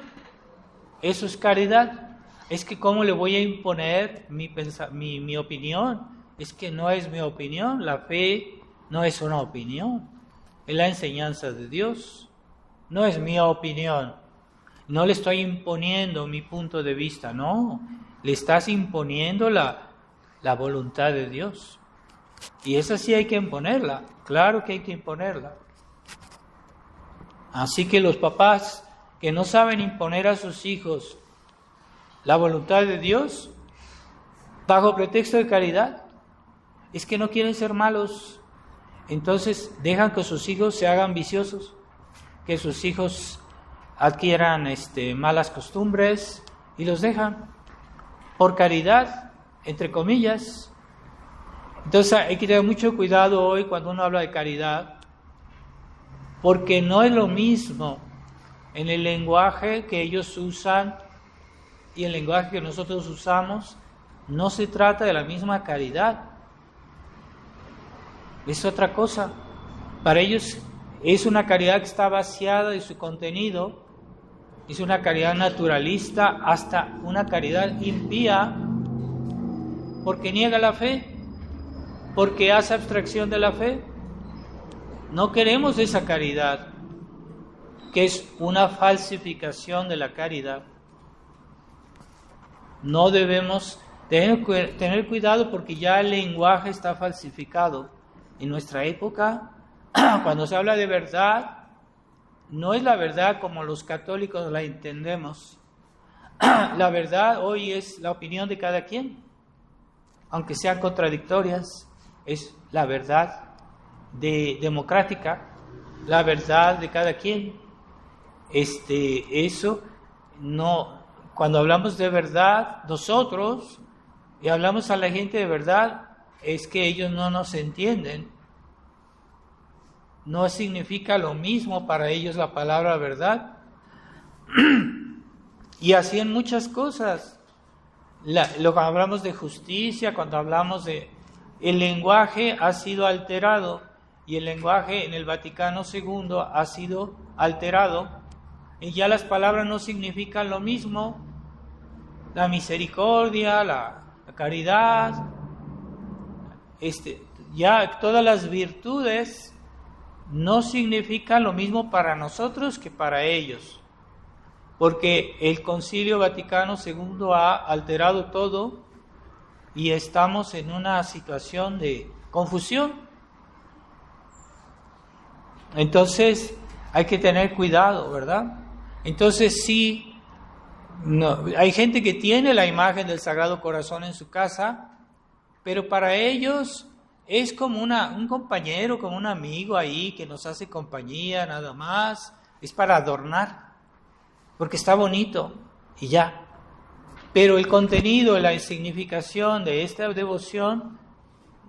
Eso es caridad. Es que ¿cómo le voy a imponer mi opinión? Es que no es mi opinión. La fe no es una opinión, es la enseñanza de Dios, no es mi opinión. No le estoy imponiendo mi punto de vista, no. Le estás imponiendo la voluntad de Dios. Y esa sí hay que imponerla, claro que hay que imponerla. Así que los papás que no saben imponer a sus hijos la voluntad de Dios, bajo pretexto de caridad, es que no quieren ser malos. Entonces dejan que sus hijos se hagan viciosos, que sus hijos adquieran malas costumbres y los dejan por caridad, entre comillas. Entonces hay que tener mucho cuidado hoy cuando uno habla de caridad, porque no es lo mismo en el lenguaje que ellos usan y el lenguaje que nosotros usamos. No se trata de la misma caridad, es otra cosa. Para ellos es una caridad que está vaciada de su contenido, es una caridad naturalista, hasta una caridad impía, porque niega la fe, porque hace abstracción de la fe. No queremos esa caridad, que es una falsificación de la caridad. No debemos tener cuidado, porque ya el lenguaje está falsificado. En nuestra época, cuando se habla de verdad, no es la verdad como los católicos la entendemos. La verdad hoy es la opinión de cada quien, aunque sean contradictorias. Es la verdad democrática, la verdad de cada quien. Eso no. Cuando hablamos de verdad nosotros y hablamos a la gente de verdad, es que ellos no nos entienden. No significa lo mismo para ellos la palabra verdad. Y así en muchas cosas. Lo que hablamos de justicia, cuando hablamos de... El lenguaje ha sido alterado, y el lenguaje en el Vaticano II ha sido alterado, y ya las palabras no significan lo mismo. La misericordia, la caridad, ya todas las virtudes no significan lo mismo para nosotros que para ellos, porque el Concilio Vaticano II ha alterado todo y estamos en una situación de confusión. Entonces hay que tener cuidado, ¿verdad? Entonces sí, no, hay gente que tiene la imagen del Sagrado Corazón en su casa, pero para ellos es como un compañero, como un amigo ahí que nos hace compañía, nada más. Es para adornar, porque está bonito y ya. Pero el contenido, la significación de esta devoción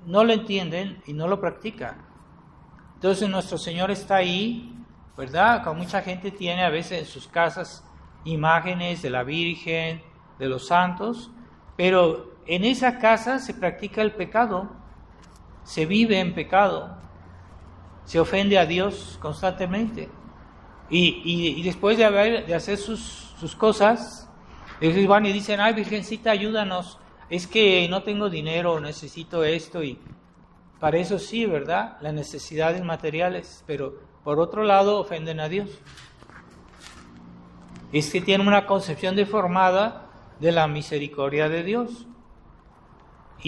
no lo entienden y no lo practican. Entonces nuestro Señor está ahí, ¿verdad? Como mucha gente tiene a veces en sus casas imágenes de la Virgen, de los santos, pero en esa casa se practica el pecado, se vive en pecado, se ofende a Dios constantemente. Y después de hacer sus cosas, ellos van y dicen: ay, Virgencita, ayúdanos, es que no tengo dinero, necesito esto. Y para eso sí, ¿verdad? Las necesidades materiales, pero por otro lado ofenden a Dios. Es que tienen una concepción deformada de la misericordia de Dios.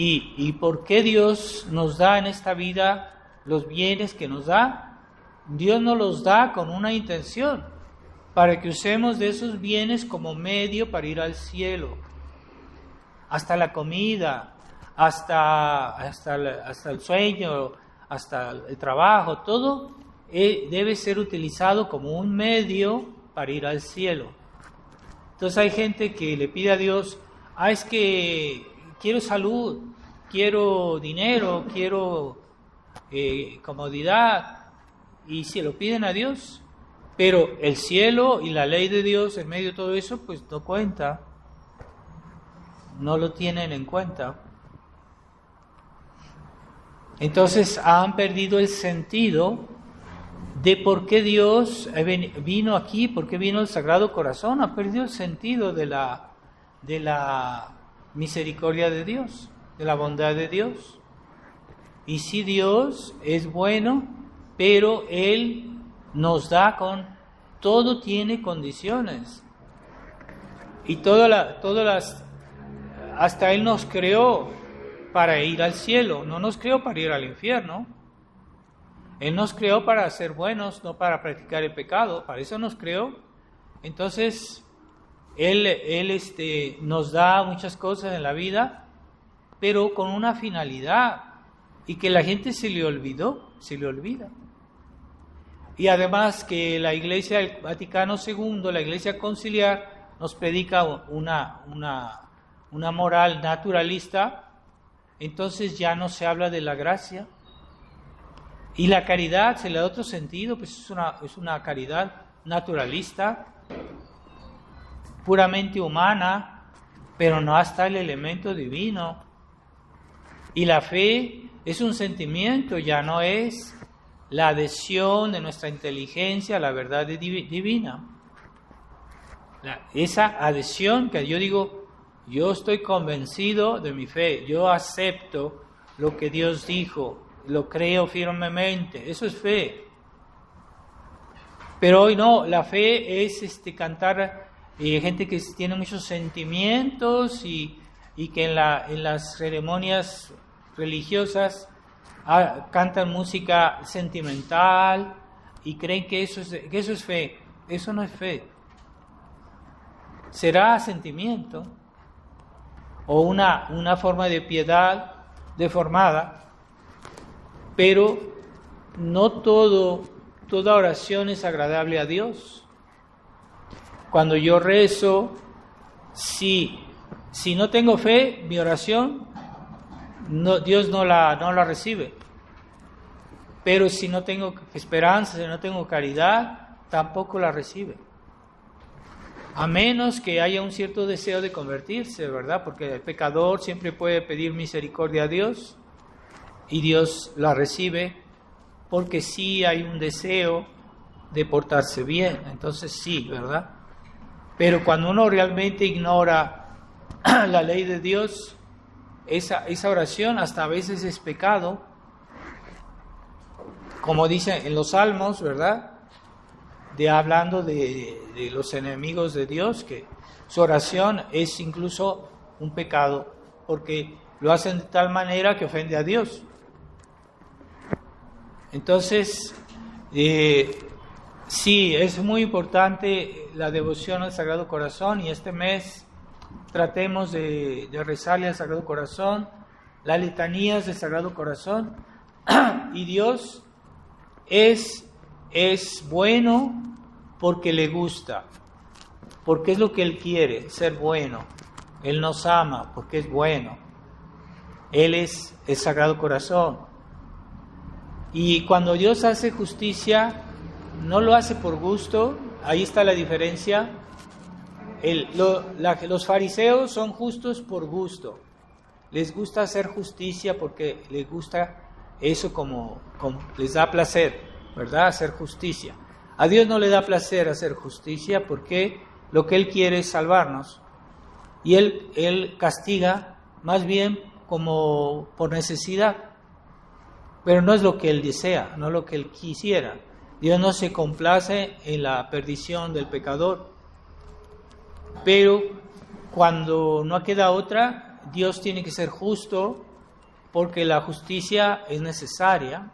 ¿Y por qué Dios nos da en esta vida los bienes que nos da? Dios nos los da con una intención, para que usemos de esos bienes como medio para ir al cielo. Hasta la comida, hasta el sueño, hasta el trabajo, todo debe ser utilizado como un medio para ir al cielo. Entonces hay gente que le pide a Dios: es que quiero salud, quiero dinero, quiero comodidad, y se lo piden a Dios, pero el cielo y la ley de Dios en medio de todo eso pues no cuenta, no lo tienen en cuenta. Entonces han perdido el sentido de por qué Dios vino aquí, por qué vino el Sagrado Corazón. Ha perdido el sentido de la misericordia de Dios, de la bondad de Dios. Y sí, Dios es bueno, pero Él nos da todo tiene condiciones. Y hasta Él nos creó para ir al cielo, no nos creó para ir al infierno. Él nos creó para ser buenos, no para practicar el pecado, para eso nos creó. Entonces, Él nos da muchas cosas en la vida, pero con una finalidad, y que la gente se le olvida. Y además que la Iglesia del Vaticano II, la Iglesia Conciliar, nos predica una moral naturalista, entonces ya no se habla de la gracia. Y la caridad se le da otro sentido, pues es una caridad naturalista, puramente humana, pero no hasta el elemento divino. Y la fe es un sentimiento, ya no es la adhesión de nuestra inteligencia a la verdad divina. Esa adhesión que yo digo, yo estoy convencido de mi fe, yo acepto lo que Dios dijo, lo creo firmemente, eso es fe. Pero hoy no, la fe es cantar, gente que tiene muchos sentimientos y que en las ceremonias religiosas cantan música sentimental y creen que eso es fe. Eso no es fe. Será sentimiento o una forma de piedad deformada, pero no toda oración es agradable a Dios. Cuando yo rezo, si no tengo fe, mi oración, Dios no la recibe. Pero si no tengo esperanza, si no tengo caridad, tampoco la recibe. A menos que haya un cierto deseo de convertirse, ¿verdad? Porque el pecador siempre puede pedir misericordia a Dios y Dios la recibe, porque sí hay un deseo de portarse bien. Entonces sí, ¿verdad? Pero cuando uno realmente ignora la ley de Dios, esa oración hasta a veces es pecado, como dice en los Salmos, ¿verdad? Hablando de los enemigos de Dios, que su oración es incluso un pecado, porque lo hacen de tal manera que ofende a Dios. Entonces, sí, es muy importante la devoción al Sagrado Corazón, y este mes tratemos de rezarle al Sagrado Corazón, las letanías del Sagrado Corazón, y Dios es bueno porque le gusta, porque es lo que Él quiere, ser bueno. Él nos ama porque es bueno. Él es el Sagrado Corazón. Y cuando Dios hace justicia, no lo hace por gusto. Ahí está la diferencia. Los fariseos son justos por gusto. Les gusta hacer justicia porque les gusta eso como les da placer, ¿verdad? Hacer justicia. A Dios no le da placer hacer justicia porque lo que Él quiere es salvarnos. Y Él castiga más bien como por necesidad. Pero no es lo que Él desea, no lo que Él quisiera. Dios no se complace en la perdición del pecador. Pero cuando no queda otra, Dios tiene que ser justo porque la justicia es necesaria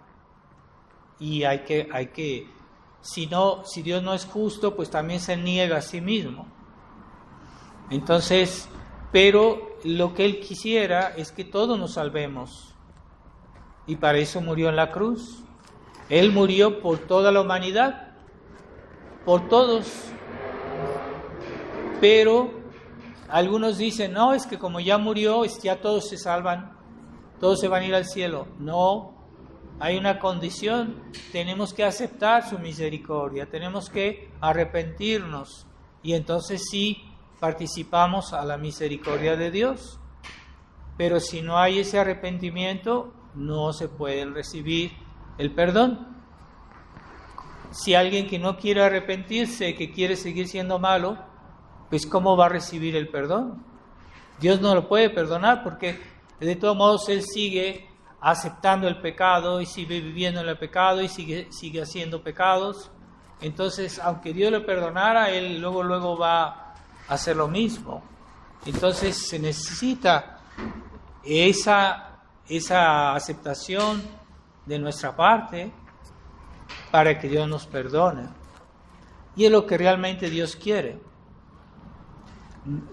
y hay que si Dios no es justo, pues también se niega a sí mismo. Entonces, pero lo que Él quisiera es que todos nos salvemos. Y para eso murió en la cruz. Él murió por toda la humanidad, por todos. Pero algunos dicen, no, es que como ya murió, ya todos se salvan, todos se van a ir al cielo. No. Hay una condición, tenemos que aceptar su misericordia, tenemos que arrepentirnos y entonces sí participamos a la misericordia de Dios. Pero si no hay ese arrepentimiento, no se puede recibir el perdón. Si alguien que no quiere arrepentirse, que quiere seguir siendo malo, pues ¿cómo va a recibir el perdón? Dios no lo puede perdonar porque de todos modos Él sigue aceptando el pecado y sigue viviendo en el pecado y sigue haciendo pecados. Entonces, aunque Dios lo perdonara, Él luego va hacer lo mismo. Entonces se necesita esa aceptación de nuestra parte para que Dios nos perdone. Y es lo que realmente Dios quiere.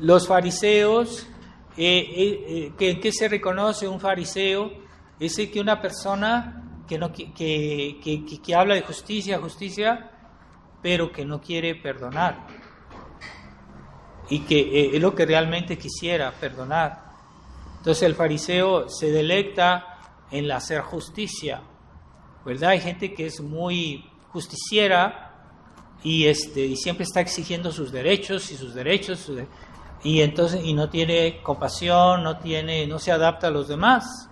Los fariseos, ¿qué se reconoce un fariseo? Es que una persona que habla de justicia, pero que no quiere perdonar. Y que es lo que realmente quisiera, perdonar. Entonces el fariseo se delecta en hacer justicia, ¿verdad? Hay gente que es muy justiciera y siempre está exigiendo sus derechos, y entonces no tiene compasión, no se adapta a los demás.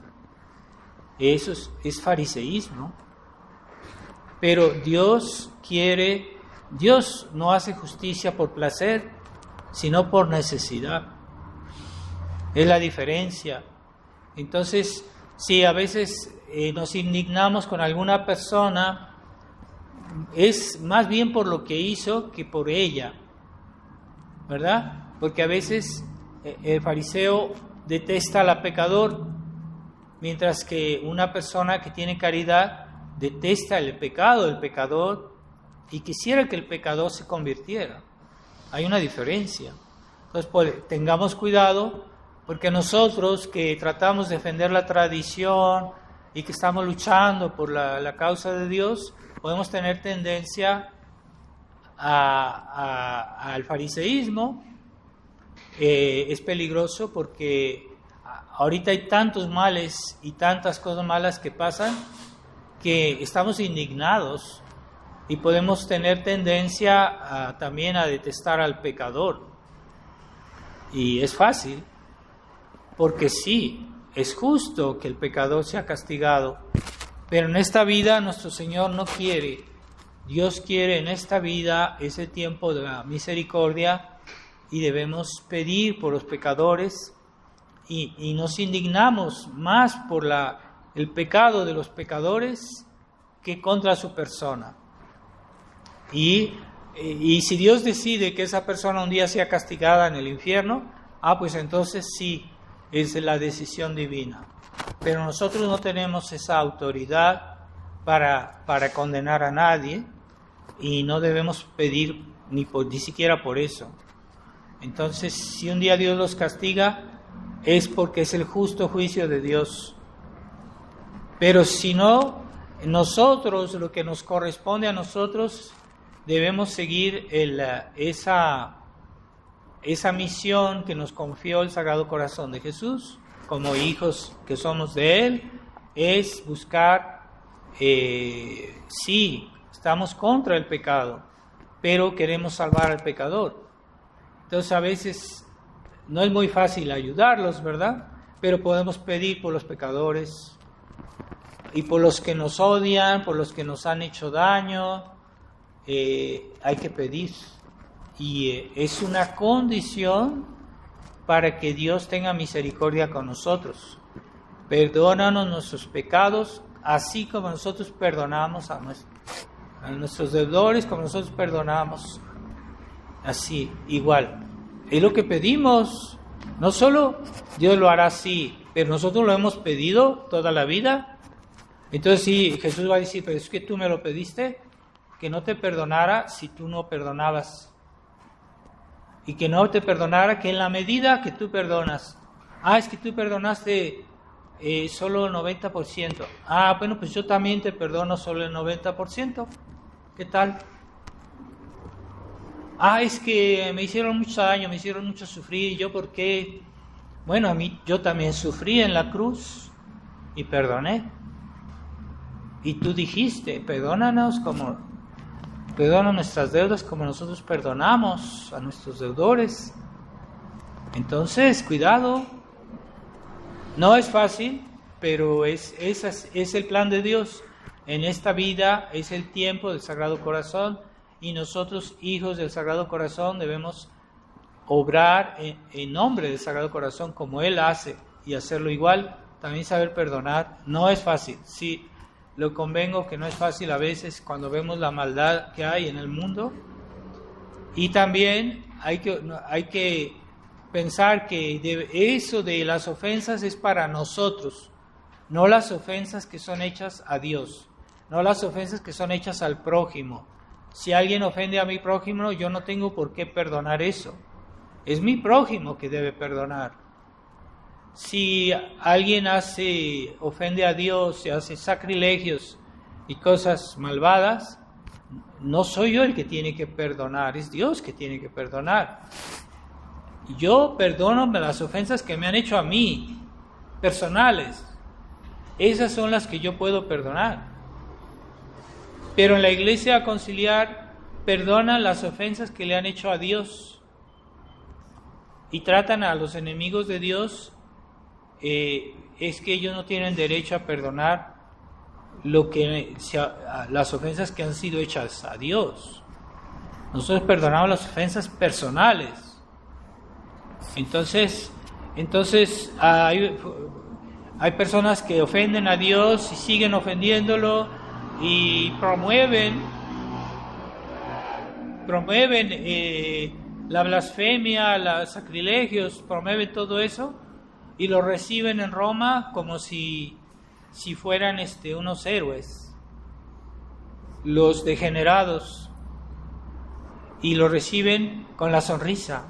Eso es fariseísmo. Pero Dios no hace justicia por placer, sino por necesidad. Es la diferencia. Entonces, si a veces nos indignamos con alguna persona, es más bien por lo que hizo que por ella, ¿verdad? Porque a veces el fariseo detesta al pecador, mientras que una persona que tiene caridad detesta el pecado del pecador y quisiera que el pecador se convirtiera. Hay una diferencia. Entonces, pues, tengamos cuidado, porque nosotros que tratamos de defender la tradición y que estamos luchando por la causa de Dios, podemos tener tendencia al fariseísmo. Es peligroso porque ahorita hay tantos males y tantas cosas malas que pasan que estamos indignados y podemos tener tendencia también a detestar al pecador. Y es fácil, porque sí, es justo que el pecador sea castigado, pero en esta vida nuestro Señor no quiere. Dios quiere en esta vida ese tiempo de la misericordia y debemos pedir por los pecadores y nos indignamos más por el pecado de los pecadores que contra su persona. Y si Dios decide que esa persona un día sea castigada en el infierno, pues entonces sí, es la decisión divina. Pero nosotros no tenemos esa autoridad para condenar a nadie y no debemos pedir ni siquiera por eso. Entonces, si un día Dios los castiga, es porque es el justo juicio de Dios. Pero si no, nosotros, lo que nos corresponde a nosotros, debemos seguir esa misión que nos confió el Sagrado Corazón de Jesús, como hijos que somos de Él, es buscar, sí, estamos contra el pecado, pero queremos salvar al pecador. Entonces a veces no es muy fácil ayudarlos, ¿verdad? Pero podemos pedir por los pecadores y por los que nos odian, por los que nos han hecho daño, hay que pedir. Y es una condición para que Dios tenga misericordia con nosotros. Perdónanos nuestros pecados, así como nosotros perdonamos a nuestros deudores, como nosotros perdonamos, así, igual. Es lo que pedimos. No solo Dios lo hará así, pero nosotros lo hemos pedido toda la vida. Entonces sí, Jesús va a decir, pero es que tú me lo pediste, que no te perdonara si tú no perdonabas. Y que no te perdonara, que en la medida que tú perdonas. Es que tú perdonaste solo el 90%. Bueno, pues yo también te perdono solo el 90%. ¿Qué tal? Es que me hicieron mucho daño, me hicieron mucho sufrir. ¿Yo por qué? Bueno, yo también sufrí en la cruz y perdoné. Y tú dijiste, perdona nuestras deudas como nosotros perdonamos a nuestros deudores. Entonces, cuidado. No es fácil, pero es el plan de Dios. En esta vida es el tiempo del Sagrado Corazón y nosotros, hijos del Sagrado Corazón, debemos obrar en nombre del Sagrado Corazón como Él hace y hacerlo igual. También saber perdonar. No es fácil, sí. Lo convengo que no es fácil a veces cuando vemos la maldad que hay en el mundo. Y también hay que pensar que eso de las ofensas es para nosotros, no las ofensas que son hechas a Dios, no las ofensas que son hechas al prójimo. Si alguien ofende a mi prójimo, yo no tengo por qué perdonar eso. Es mi prójimo que debe perdonar. Si alguien ofende a Dios, se hace sacrilegios y cosas malvadas, no soy yo el que tiene que perdonar, es Dios que tiene que perdonar. Yo perdono las ofensas que me han hecho a mí, personales. Esas son las que yo puedo perdonar. Pero en la iglesia conciliar perdonan las ofensas que le han hecho a Dios y tratan a los enemigos de Dios. Es que ellos no tienen derecho a perdonar las ofensas que han sido hechas a Dios. Nosotros perdonamos las ofensas personales. Entonces hay personas que ofenden a Dios y siguen ofendiéndolo y promueven la blasfemia, los sacrilegios, promueven todo eso y lo reciben en Roma como si fueran unos héroes, los degenerados, y lo reciben con la sonrisa.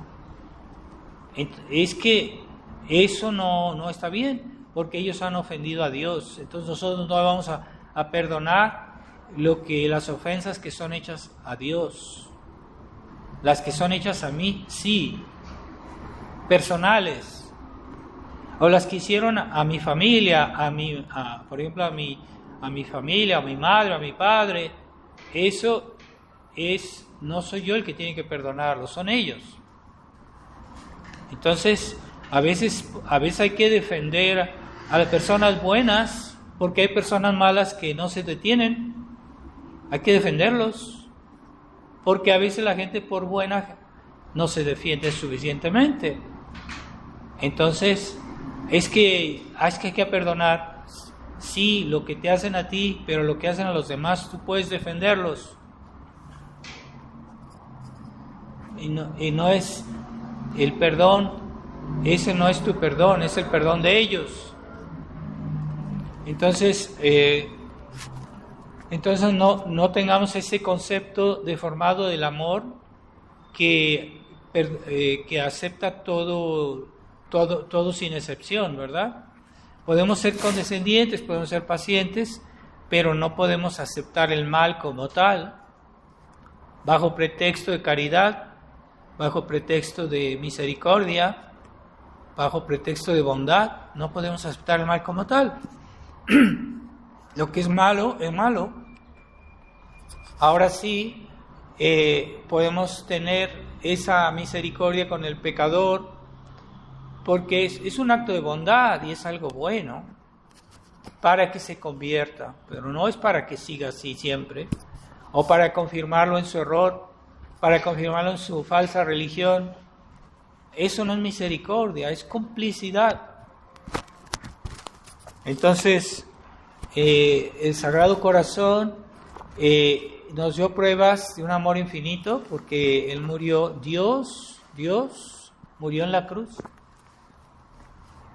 Es que eso no está bien, porque ellos han ofendido a Dios. Entonces nosotros no vamos a perdonar las ofensas que son hechas a Dios. Las que son hechas a mí, sí, personales. O las que hicieron a mi familia, por ejemplo, a mi familia, a mi madre, a mi padre. Eso no soy yo el que tiene que perdonarlo, son ellos. Entonces, a veces hay que defender a las personas buenas, porque hay personas malas que no se detienen. Hay que defenderlos, porque a veces la gente por buena no se defiende suficientemente. Entonces, es que hay que perdonar, sí, lo que te hacen a ti, pero lo que hacen a los demás, tú puedes defenderlos. Y no es el perdón, ese no es tu perdón, es el perdón de ellos. Entonces no tengamos ese concepto deformado del amor que acepta todo sin excepción, ¿verdad? Podemos ser condescendientes, podemos ser pacientes, pero no podemos aceptar el mal como tal, bajo pretexto de caridad, bajo pretexto de misericordia, bajo pretexto de bondad. No podemos aceptar el mal como tal. Lo que es malo, es malo. Ahora sí, podemos tener esa misericordia con el pecador, porque es un acto de bondad y es algo bueno para que se convierta, pero no es para que siga así siempre, o para confirmarlo en su error, para confirmarlo en su falsa religión. Eso no es misericordia, es complicidad. Entonces, el Sagrado Corazón nos dio pruebas de un amor infinito, porque Él murió, Dios murió en la cruz.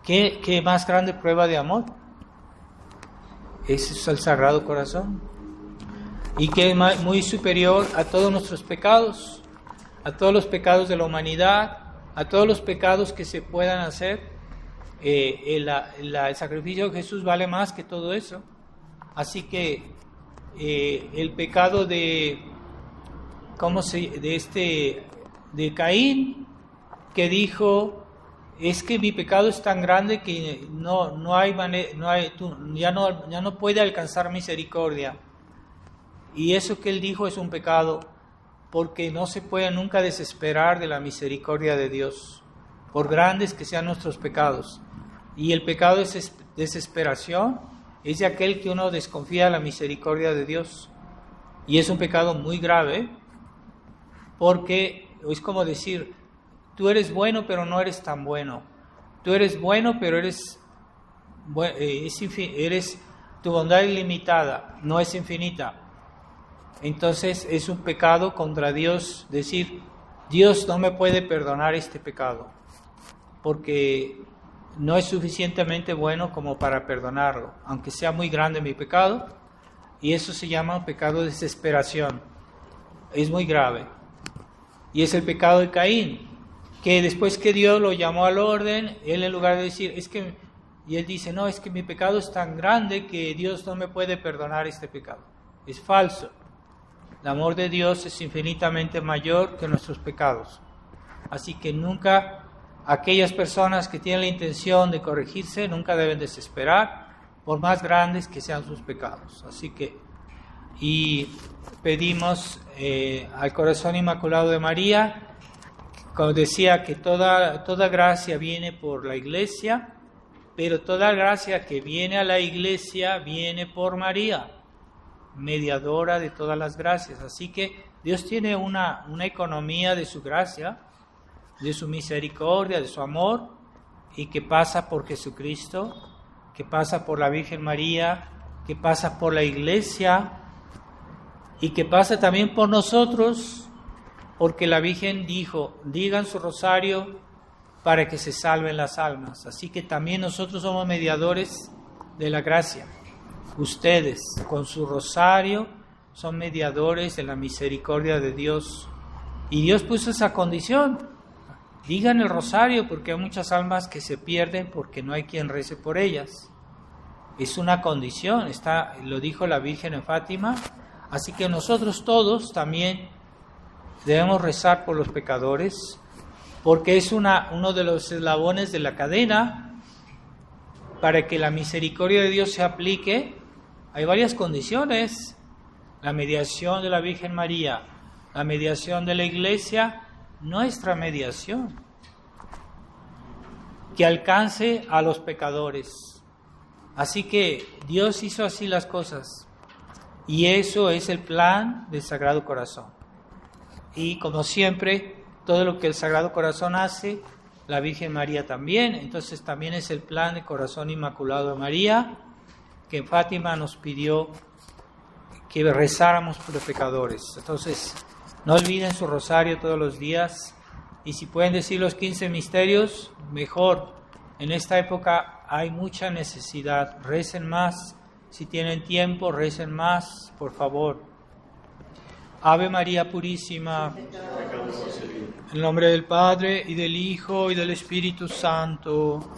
¿Qué más grande prueba de amor? Ese es el Sagrado Corazón. Y que es muy superior a todos nuestros pecados, a todos los pecados de la humanidad, a todos los pecados que se puedan hacer. El sacrificio de Jesús vale más que todo eso. Así que el pecado de Caín, que dijo: es que mi pecado es tan grande que ya no puede alcanzar misericordia. Y eso que él dijo es un pecado, porque no se puede nunca desesperar de la misericordia de Dios, por grandes que sean nuestros pecados. Y el pecado es desesperación, es de aquel que uno desconfía de la misericordia de Dios. Y es un pecado muy grave, porque es como decir: tú eres bueno, pero no eres tan bueno. Tú eres bueno, pero tu bondad es limitada, no es infinita. Entonces es un pecado contra Dios decir: Dios no me puede perdonar este pecado, porque no es suficientemente bueno como para perdonarlo, aunque sea muy grande mi pecado, y eso se llama un pecado de desesperación. Es muy grave. Y es el pecado de Caín, que después que Dios lo llamó al orden, él en lugar de decir, y él dice, no, es que mi pecado es tan grande que Dios no me puede perdonar este pecado. Es falso. El amor de Dios es infinitamente mayor que nuestros pecados. Así que nunca, aquellas personas que tienen la intención de corregirse, nunca deben desesperar, por más grandes que sean sus pecados. Así que, y pedimos al corazón inmaculado de María, como decía, que toda gracia viene por la Iglesia, pero toda gracia que viene a la Iglesia viene por María, mediadora de todas las gracias. Así que Dios tiene una economía de su gracia, de su misericordia, de su amor, y que pasa por Jesucristo, que pasa por la Virgen María, que pasa por la Iglesia, y que pasa también por nosotros, porque la Virgen dijo, digan su rosario para que se salven las almas. Así que también nosotros somos mediadores de la gracia. Ustedes, con su rosario, son mediadores de la misericordia de Dios. Y Dios puso esa condición. Digan el rosario porque hay muchas almas que se pierden porque no hay quien rece por ellas. Es una condición, lo dijo la Virgen en Fátima. Así que nosotros todos también debemos rezar por los pecadores, porque es uno de los eslabones de la cadena para que la misericordia de Dios se aplique. Hay varias condiciones: la mediación de la Virgen María, la mediación de la Iglesia, nuestra mediación, que alcance a los pecadores. Así que Dios hizo así las cosas, y eso es el plan del Sagrado Corazón. Y como siempre, todo lo que el Sagrado Corazón hace, la Virgen María también. Entonces también es el plan del Corazón Inmaculado de María, que en Fátima nos pidió que rezáramos por los pecadores. Entonces, no olviden su rosario todos los días, y si pueden decir los 15 misterios, mejor. En esta época hay mucha necesidad. Recen más. Si tienen tiempo, recen más, por favor. Ave María Purísima, en nombre del Padre, y del Hijo, y del Espíritu Santo.